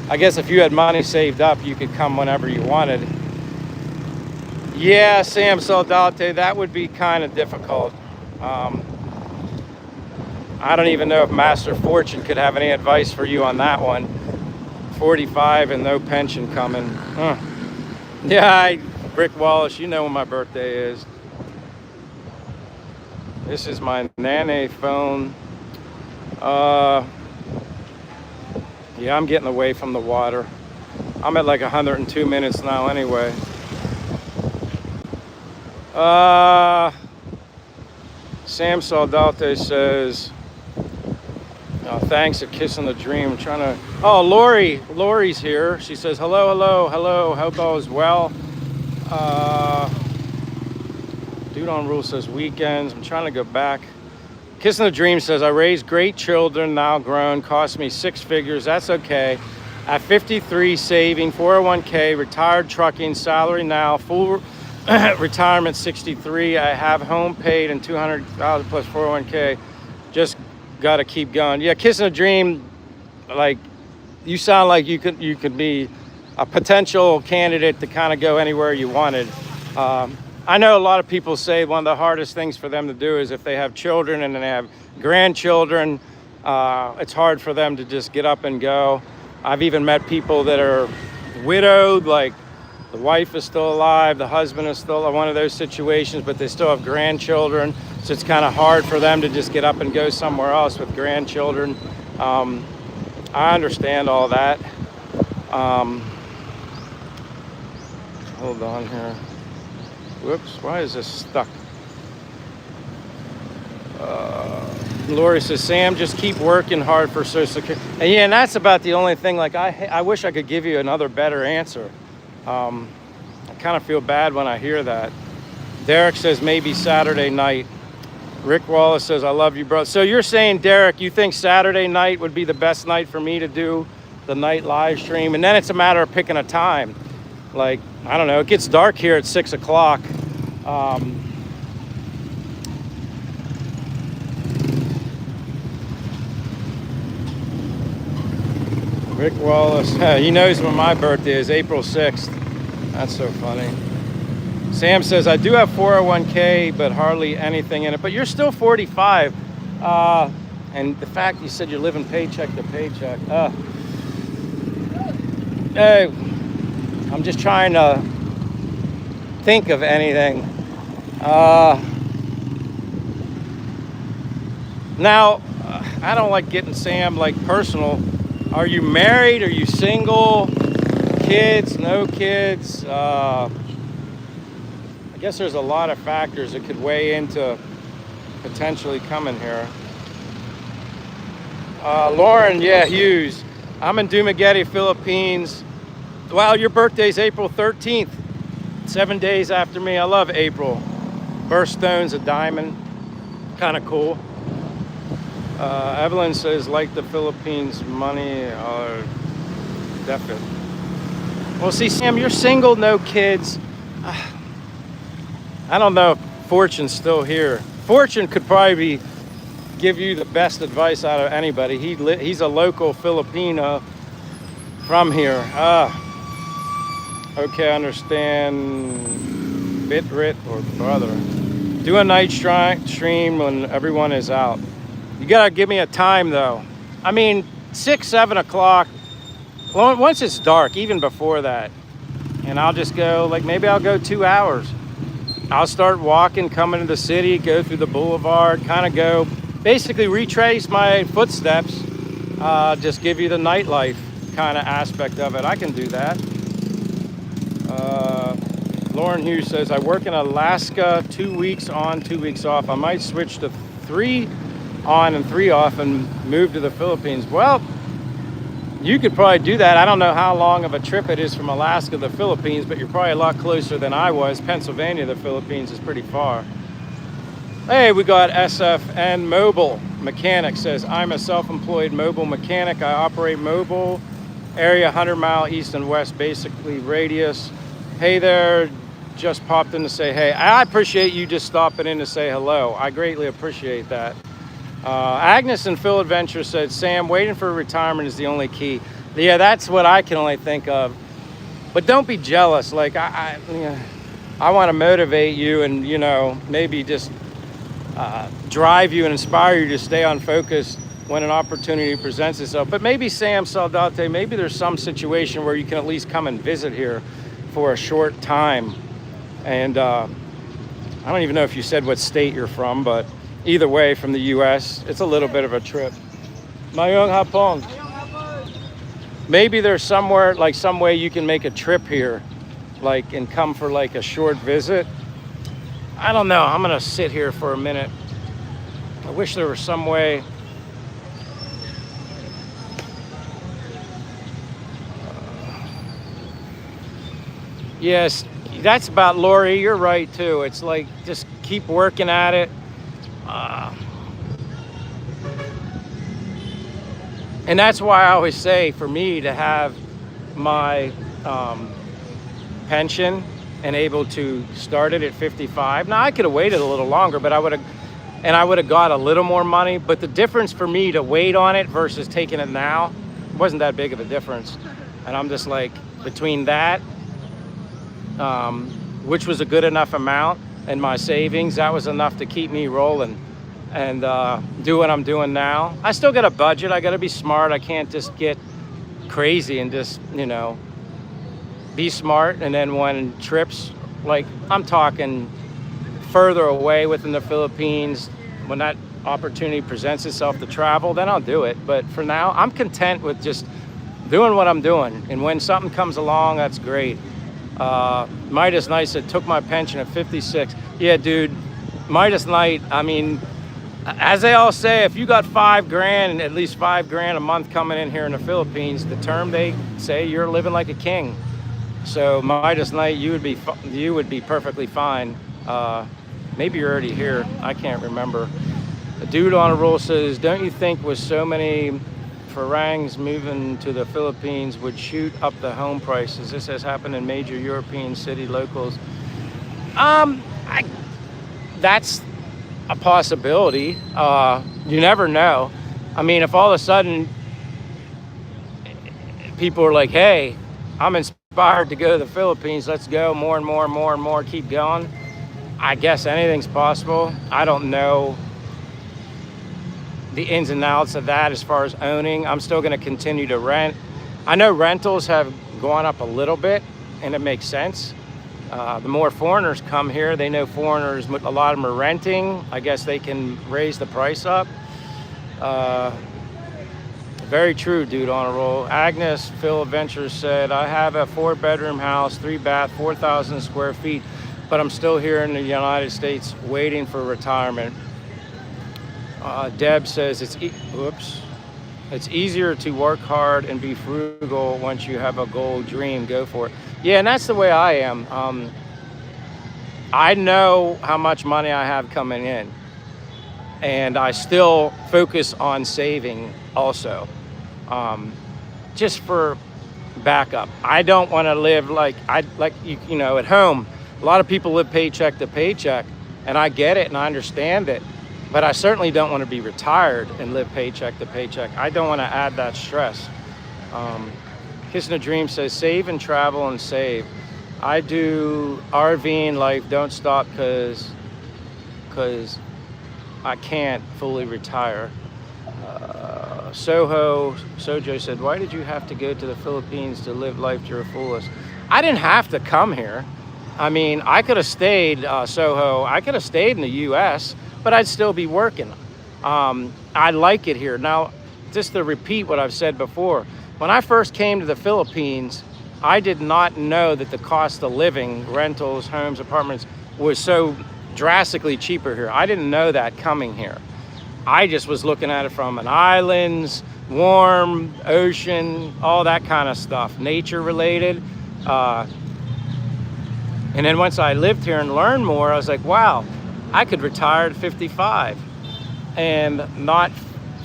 I guess if you had money saved up, you could come whenever you wanted. Yeah, Sam Soldate, that would be kind of difficult. I don't even know if Master Fortune could have any advice for you on that one. 45 and no pension coming. Huh. Yeah, Rick Wallace, you know when my birthday is. This is my Nane phone. Yeah, I'm getting away from the water. I'm at like 102 minutes now anyway. Sam Soldate says, thanks, a kiss in the dream. I'm trying to, Lori's here. She says, hello, hope all is well. Dude on Rule says weekends. I'm trying to go back. Kiss in the Dream says, I raised great children, now grown, cost me 6 figures, that's okay. At 53, saving, 401k, retired trucking, salary now, full retirement 63. I have home paid and 200,000 plus 401k. Just got to keep going. Yeah, Kiss in the Dream, like, you sound like you could be a potential candidate to kind of go anywhere you wanted. I know a lot of people say one of the hardest things for them to do is if they have children and then they have grandchildren, it's hard for them to just get up and go. I've even met people that are widowed, like the wife is still alive, the husband is still one of those situations, but they still have grandchildren. So it's kind of hard for them to just get up and go somewhere else with grandchildren. I understand all that. Hold on here. Whoops, why is this stuck? Lori says, Sam, just keep working hard for Social Security. And yeah, and that's about the only thing, like I wish I could give you another better answer. I kind of feel bad when I hear that. Derek says maybe Saturday night. Rick Wallace says, I love you, bro. So you're saying, Derek, you think Saturday night would be the best night for me to do the night live stream? And then it's a matter of picking a time. Like, I don't know, it gets dark here at 6 o'clock. Rick Wallace, he knows when my birthday is, April 6th. That's so funny. Sam says, I do have 401k, but hardly anything in it. But you're still 45. And the fact you said you're living paycheck to paycheck. Hey, I'm just trying to think of anything. Now, I don't like getting Sam like personal. Are you married? Are you single? Kids? No kids? I guess there's a lot of factors that could weigh into potentially coming here. Lauren, yeah, Hughes. I'm in Dumaguete, Philippines. Wow, your birthday's April 13th. 7 days after me. I love April. Birthstone's a diamond. Kind of cool. Evelyn says, like the Philippines, money are definite. Well, see, Sam, you're single, no kids. I don't know if Fortune's still here. Fortune could probably give you the best advice out of anybody. He's a local Filipino from here. Okay, I understand. Bitrit or brother. Do a night stream when everyone is out. You gotta give me a time though. I mean, 6, 7 o'clock. Once it's dark, even before that. And I'll just go, like maybe I'll go 2 hours. I'll start walking, come into the city, go through the boulevard, kind of go, basically retrace my footsteps, just give you the nightlife kind of aspect of it. I can do that. Lauren Hughes says, I work in Alaska, 2 weeks on, 2 weeks off. I might switch to 3 on and 3 off and move to the Philippines. Well, you could probably do that. I don't know how long of a trip it is from Alaska to the Philippines, but you're probably a lot closer than I was. Pennsylvania to the Philippines is pretty far. Hey, we got SFN Mobile Mechanic says, I'm a self-employed mobile mechanic. I operate mobile area 100 mile east and west, basically radius. Hey there, just popped in to say hey. I appreciate you just stopping in to say hello. I greatly appreciate that. Agnes and Phil Adventure said, Sam, waiting for retirement is the only key. Yeah, that's what I can only think of. But don't be jealous. Like, I want to motivate you and, you know, maybe just drive you and inspire you to stay on focus when an opportunity presents itself. But maybe, Sam Saldate, maybe there's some situation where you can at least come and visit here for a short time. And I don't even know if you said what state you're from, but either way, from the U.S., it's a little bit of a trip. Mayong hapon. Maybe there's somewhere, like some way you can make a trip here, like, and come for like a short visit. I don't know. I'm gonna sit here for a minute. I wish there was some way. Yes, that's about Lori. You're right too. It's like, just keep working at it. And that's why I always say, for me to have my pension and able to start it at 55. Now I could have waited a little longer, but I would have got a little more money. But the difference for me to wait on it versus taking it now wasn't that big of a difference. And I'm just like, between that, which was a good enough amount, and my savings, that was enough to keep me rolling and do what I'm doing now. I still got a budget. I got to be smart. I can't just get crazy and just, you know, be smart. And then when trips, like I'm talking further away within the Philippines, when that opportunity presents itself to travel, then I'll do it. But for now, I'm content with just doing what I'm doing. And when something comes along, that's great. Midas Knight said, took my pension at 56. Yeah, dude, Midas Knight, I mean, as they all say, if you got $5 grand and at least $5 grand a month coming in here in the Philippines, the term they say, you're living like a king. So Midas Knight, you would be perfectly fine. Maybe you're already here. I can't remember. A dude on a roll says, don't you think with so many Farangs moving to the Philippines would shoot up the home prices? This has happened in major European city locals. That's a possibility. You never know. I mean, if all of a sudden people are like, hey, I'm inspired to go to the Philippines, let's go, more and more and more and more, keep going. I guess anything's possible. I don't know the ins and outs of that as far as owning. I'm still going to continue to rent. I know rentals have gone up a little bit, and it makes sense. The more foreigners come here, they know foreigners, a lot of them are renting. I guess they can raise the price up. Very true, dude on a roll. Agnes Phil Adventures said, I have a 4-bedroom house, 3-bath, 4,000 square feet, but I'm still here in the United States waiting for retirement. Deb says, It's easier to work hard and be frugal once you have a goal, dream, go for it. Yeah, and that's the way I am. I know how much money I have coming in, and I still focus on saving also, just for backup. I don't want to live like you know, at home. A lot of people live paycheck to paycheck, and I get it and I understand it. But I certainly don't want to be retired and live paycheck to paycheck. I don't want to add that stress. Kissing a Dream says, save and travel and save. I do RVing life, don't stop because I can't fully retire. Sojo said, why did you have to go to the Philippines to live life to your fullest? I didn't have to come here. I mean, I could have stayed, I could have stayed in the US, but I'd still be working. I like it here. Now, just to repeat what I've said before, when I first came to the Philippines, I did not know that the cost of living, rentals, homes, apartments, was so drastically cheaper here. I didn't know that coming here. I just was looking at it from an islands, warm, ocean, all that kind of stuff, nature related. And then once I lived here and learned more, I was like, wow, I could retire at 55 and not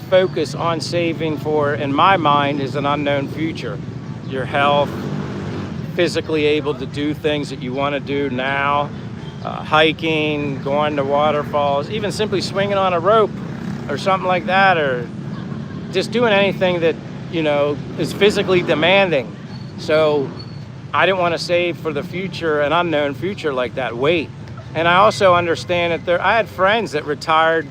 focus on saving for, in my mind, is an unknown future. Your health, physically able to do things that you want to do now, hiking, going to waterfalls, even simply swinging on a rope or something like that, or just doing anything that, you know, is physically demanding. So I didn't want to save for the future, an unknown future like that. Wait. And I also understand that I had friends that retired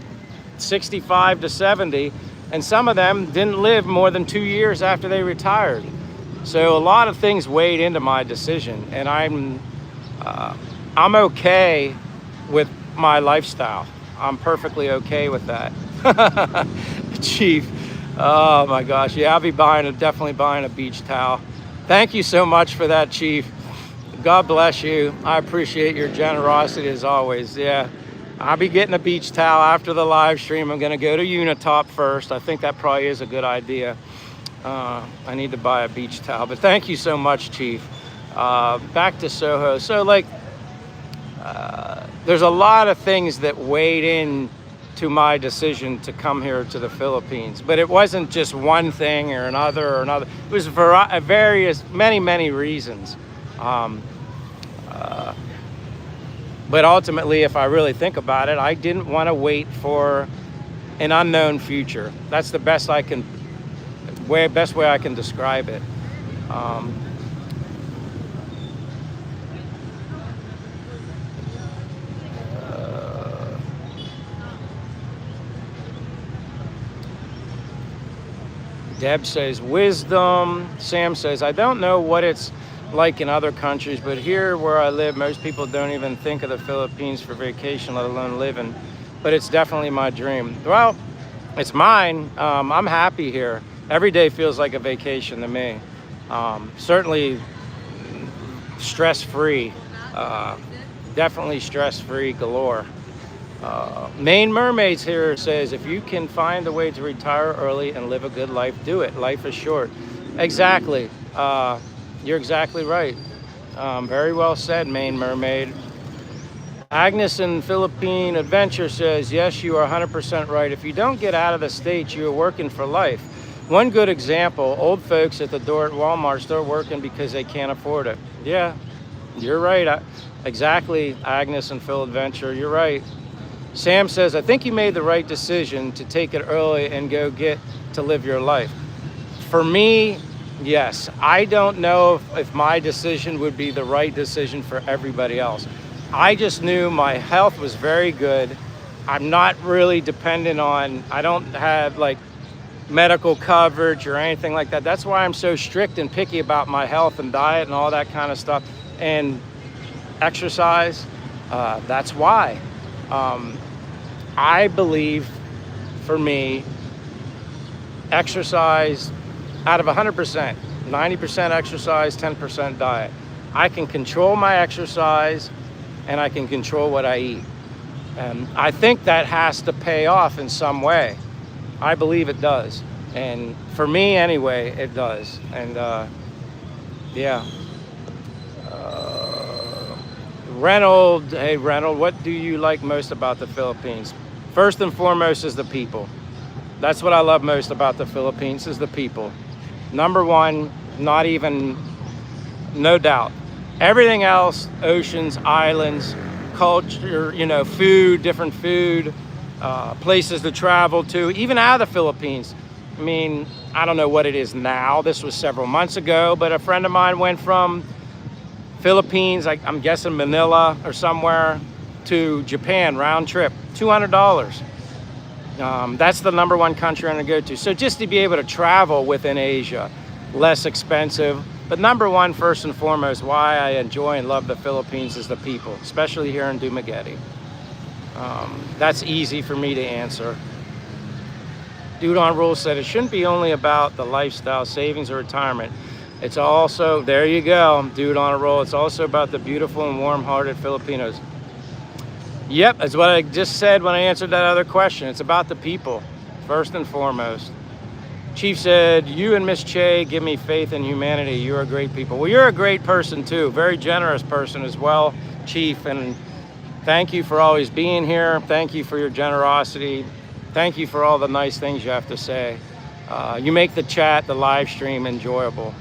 65 to 70, and some of them didn't live more than 2 years after they retired. So a lot of things weighed into my decision, and I'm okay with my lifestyle. I'm perfectly okay with that. Chief, oh my gosh, yeah, I'll be definitely buying a beach towel. Thank you so much for that, Chief. God bless you. I appreciate your generosity as always. Yeah, I'll be getting a beach towel after the live stream. I'm gonna go to Unitop first. I think that probably is a good idea. I need to buy a beach towel, but thank you so much, Chief. Back to Soho. So like, there's a lot of things that weighed in to my decision to come here to the Philippines, but it wasn't just one thing or another. It was many reasons. But ultimately, if I really think about it, I didn't want to wait for an unknown future. That's the best way I can describe it. Deb says, wisdom. Sam says, I don't know what it's like in other countries, but here where I live, most people don't even think of the Philippines for vacation, let alone living. But it's definitely my dream. Well, it's mine. I'm happy here. Every day feels like a vacation to me. Certainly stress-free. Definitely stress-free galore. Main Mermaids here says, if you can find a way to retire early and live a good life, do it. Life is short. Exactly. You're exactly right. Very well said, Main Mermaid. Agnes in Philippine Adventure says, yes, you are 100% right. If you don't get out of the States, you are working for life. One good example, old folks at the door at Walmart still working because they can't afford it. Yeah, you're right. Exactly, Agnes in Phil Adventure, you're right. Sam says, I think you made the right decision to take it early and go get to live your life. For me, yes. I don't know if my decision would be the right decision for everybody else. I just knew my health was very good. I'm not really dependent on, I don't have like medical coverage or anything like that. That's why I'm so strict and picky about my health and diet and all that kind of stuff. And exercise, that's why. I believe, for me, exercise, out of 100%, 90% exercise, 10% diet. I can control my exercise and I can control what I eat. And I think that has to pay off in some way. I believe it does. And for me anyway, it does. And yeah. Reynold, hey Reynold, what do you like most about the Philippines? First and foremost is the people. That's what I love most about the Philippines, is the people. Number one, not even, no doubt. Everything else, oceans, islands, culture, you know, food, different food, places to travel to, even out of the Philippines. I mean, I don't know what it is now. This was several months ago, but a friend of mine went from Philippines, I'm guessing Manila or somewhere, to Japan, round trip, $200. That's the number one country I'm gonna go to. So just to be able to travel within Asia, less expensive. But number one, first and foremost, why I enjoy and love the Philippines is the people, especially here in Dumaguete. That's easy for me to answer. Dude on Rule said it shouldn't be only about the lifestyle, savings, or retirement. It's also, there you go, Dude on a Roll. It's also about the beautiful and warm-hearted Filipinos. Yep, that's what I just said when I answered that other question. It's about the people, first and foremost. Chief said, you and Miss Che give me faith in humanity. You're a great people. Well, you're a great person too, very generous person as well, Chief. And thank you for always being here. Thank you for your generosity. Thank you for all the nice things you have to say. You make the chat, the live stream enjoyable.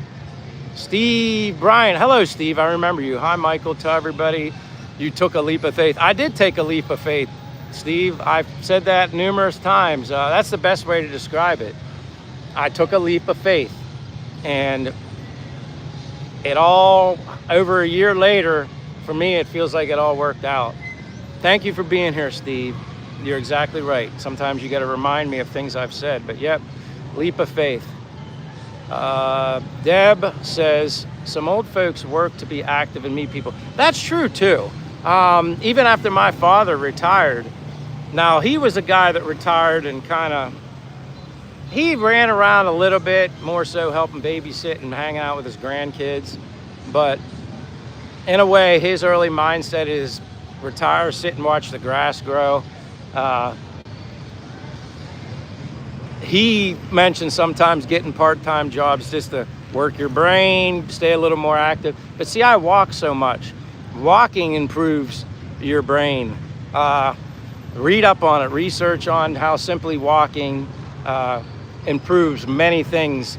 Steve Bryan, hello Steve, I remember you. Hi Michael, tell everybody you took a leap of faith. I did take a leap of faith, Steve. I've said that numerous times. That's the best way to describe it. I took a leap of faith, and it all, over a year later, for me, it feels like it all worked out. Thank you for being here, Steve. You're exactly right. Sometimes you got to remind me of things I've said, but yep, leap of faith. Deb says, some old folks work to be active and meet people. That's true too. Even after my father retired, now he was a guy that retired and he ran around a little bit, more so helping babysit and hanging out with his grandkids. But in a way, his early mindset is retire, sit and watch the grass grow. He mentioned sometimes getting part-time jobs just to work your brain, stay a little more active. But see, I walk so much. Walking improves your brain. Read up on it, research on how simply walking improves many things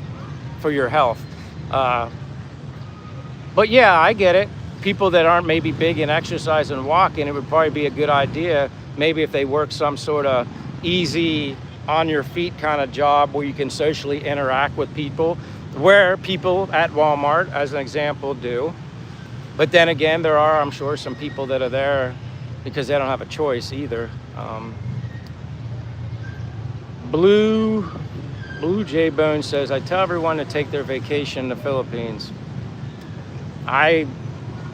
for your health. But yeah, I get it. People that aren't maybe big in exercise and walking, it would probably be a good idea maybe if they work some sort of easy, on your feet kind of job where you can socially interact with people, where people at Walmart, as an example, do. But then again, there are, I'm sure, some people that are there because they don't have a choice either. Blue J Bone says, I tell everyone to take their vacation in the Philippines. I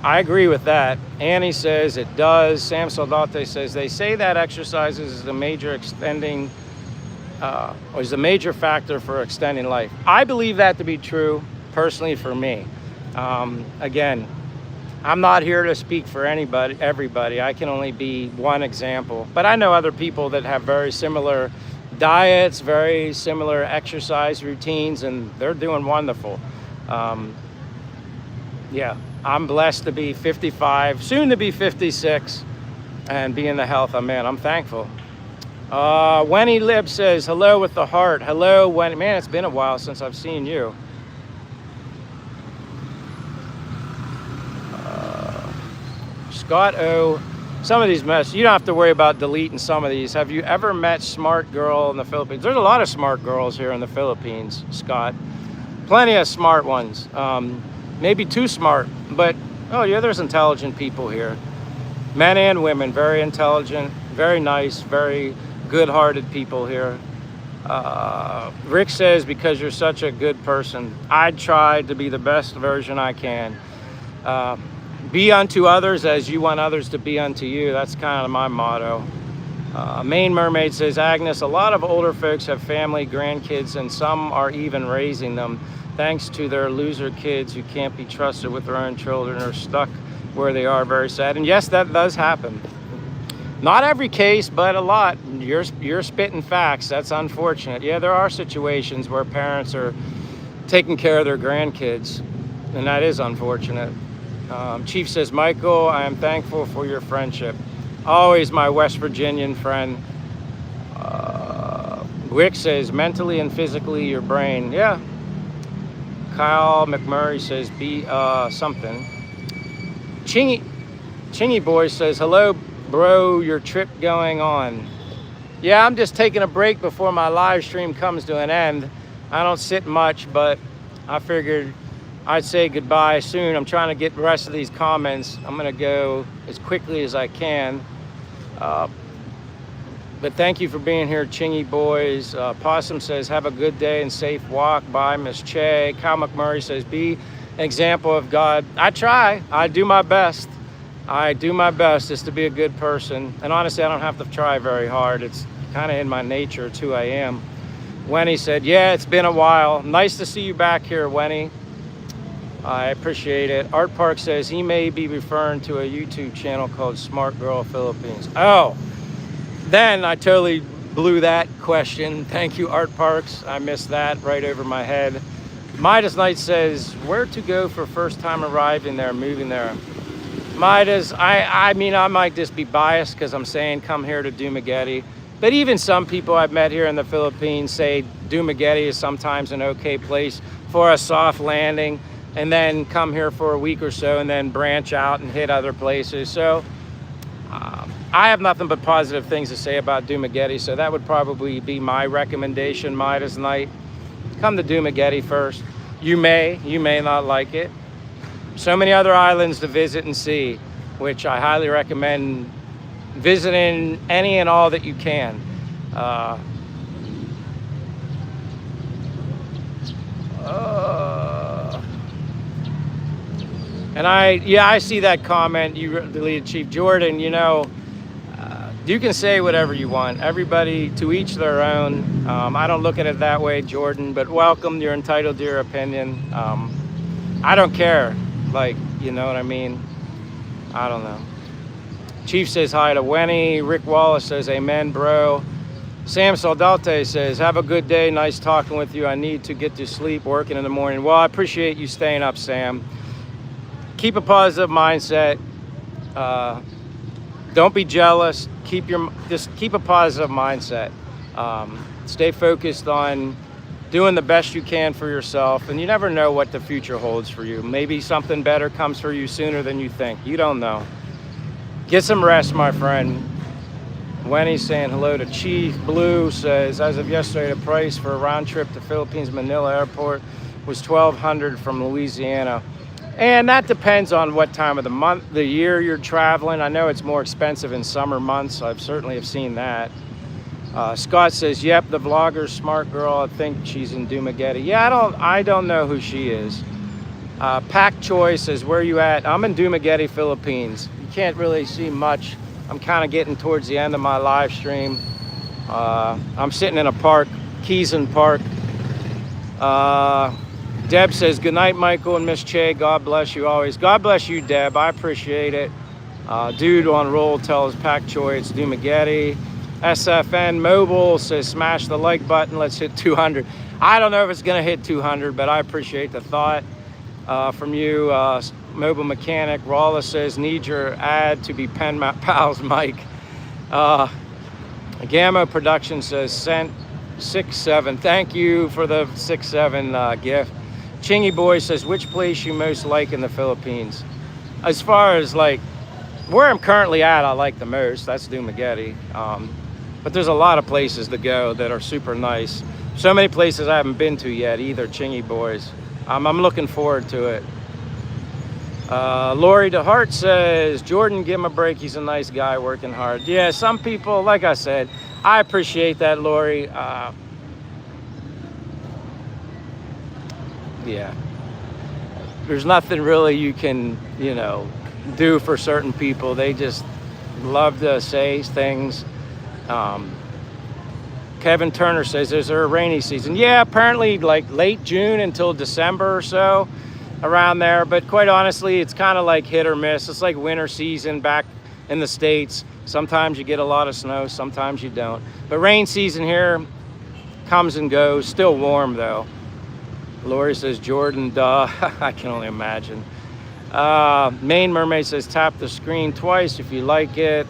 agree with that. Annie says it does. Sam Soldate says they say that exercise is a major is a major factor for extending life. I believe that to be true, personally, for me. Again, I'm not here to speak for everybody. I can only be one example. But I know other people that have very similar diets, very similar exercise routines, and they're doing wonderful. Yeah, I'm blessed to be 55, soon to be 56, and be in the health I'm in. I'm thankful. Wenny Lib says, hello with the heart. Hello, Wenny. Man, it's been a while since I've seen you. Scott O. Some of these messages, you don't have to worry about deleting some of these. Have you ever met smart girl in the Philippines? There's a lot of smart girls here in the Philippines, Scott. Plenty of smart ones. Maybe too smart, but oh yeah, there's intelligent people here. Men and women, very intelligent, very nice, very good-hearted people here. Rick says, because you're such a good person, I try to be the best version I can. Be unto others as you want others to be unto you. That's kind of my motto. Main Mermaid says, Agnes, a lot of older folks have family, grandkids, and some are even raising them thanks to their loser kids who can't be trusted with their own children or stuck where they are. Very sad. And yes, that does happen. Not every case, but a lot. You're spitting facts. That's unfortunate. Yeah, there are situations where parents are taking care of their grandkids, and that is unfortunate. Chief says, Michael, I am thankful for your friendship. Always my West Virginian friend. Wick says, mentally and physically, your brain. Yeah. Kyle McMurray says, be something. Chingy Boy says, hello, bro, your trip going on? Yeah, I'm just taking a break before my live stream comes to an end. I don't sit much, but I figured I'd say goodbye soon. I'm trying to get the rest of these comments. I'm gonna go as quickly as I can. But thank you for being here, Chingy Boys. Possum says, have a good day and safe walk. Bye, Miss Che. Kyle McMurray says, be an example of God. I try, I do my best. I do my best just to be a good person. And honestly, I don't have to try very hard. It's kind of in my nature. It's who I am. Wenny said, yeah, it's been a while. Nice to see you back here, Wenny. I appreciate it. Art Park says he may be referring to a YouTube channel called Smart Girl Philippines. Oh, then I totally blew that question. Thank you, Art Parks. I missed that right over my head. Midas Knight says, where to go for first time arriving there, moving there? Midas, I mean, I might just be biased because I'm saying come here to Dumaguete. But even some people I've met here in the Philippines say Dumaguete is sometimes an okay place for a soft landing, and then come here for a week or so and then branch out and hit other places. So I have nothing but positive things to say about Dumaguete, so that would probably be my recommendation, Midas Night. Come to Dumaguete first. You may not like it. So many other islands to visit and see, which I highly recommend visiting any and all that you can. And I see that comment you deleted, Chief Jordan. You know, you can say whatever you want. Everybody to each their own. I don't look at it that way, Jordan, but welcome. You're entitled to your opinion. I don't care. Like, you know what I mean? I don't know. Chief says hi to Wenny. Rick Wallace says, amen, bro. Sam Soldate says, have a good day. Nice talking with you. I need to get to sleep, working in the morning. Well, I appreciate you staying up, Sam. Keep a positive mindset. Don't be jealous. Just keep a positive mindset. Stay focused on doing the best you can for yourself, and you never know what the future holds for you. Maybe something better comes for you sooner than you think. You don't know. Get some rest, my friend. Wenny's saying hello to Chief. Blue says, as of yesterday, the price for a round trip to Philippines Manila Airport was $1,200 from Louisiana. And that depends on what time of the year you're traveling. I know it's more expensive in summer months. I certainly have seen that. Scott says, yep, the vlogger, smart girl. I think she's in Dumaguete. Yeah, I don't know who she is. Pack Choi says, where are you at? I'm in Dumaguete, Philippines. You can't really see much. I'm kind of getting towards the end of my live stream. I'm sitting in a park, Keeson Park. Deb says, good night, Michael and Miss Che. God bless you always. God bless you, Deb. I appreciate it. Dude on roll tells Pack Choi it's Dumaguete. SFN Mobile says, smash the like button. Let's hit 200. I don't know if it's going to hit 200, but I appreciate the thought from you. Mobile Mechanic Rawla says, need your ad to be pen pals, Mike. Gamma Production says, sent 6-7. Thank you for the 6-7 gift. Chingy Boy says, which place you most like in the Philippines? As far as like where I'm currently at, I like the most. That's Dumaguete. But there's a lot of places to go that are super nice. So many places I haven't been to yet either, Chingy Boys. I'm looking forward to it. Lori DeHart says, Jordan, give him a break. He's a nice guy working hard. Yeah, some people, like I said, I appreciate that, Lori. Yeah. There's nothing really you can, do for certain people. They just love to say things. Kevin Turner says, is there a rainy season? Yeah, apparently like late June until December or so, around there. But quite honestly, it's kind of like hit or miss. It's like winter season back in the States. Sometimes you get a lot of snow, sometimes you don't. But rain season here comes and goes. Still warm though. Lori says, Jordan, duh. I can only imagine. Main Mermaid says, tap the screen twice if you like it.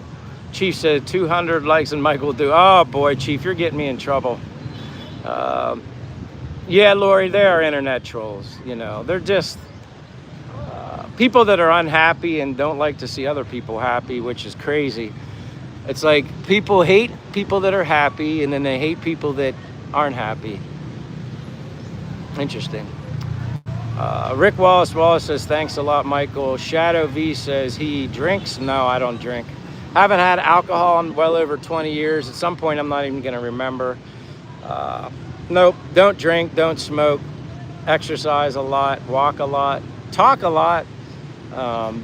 Chief said 200 likes and Mike will do. Oh boy, Chief, you're getting me in trouble. Yeah, Lori, they are internet trolls. You know, they're just people that are unhappy and don't like to see other people happy, which is crazy. It's like people hate people that are happy and then they hate people that aren't happy. Interesting. Rick Wallace says, thanks a lot, Michael. Shadow V says, he drinks? No, I don't drink. Haven't had alcohol in well over 20 years. At some point, I'm not even going to remember. Nope, don't drink, don't smoke, exercise a lot, walk a lot, talk a lot.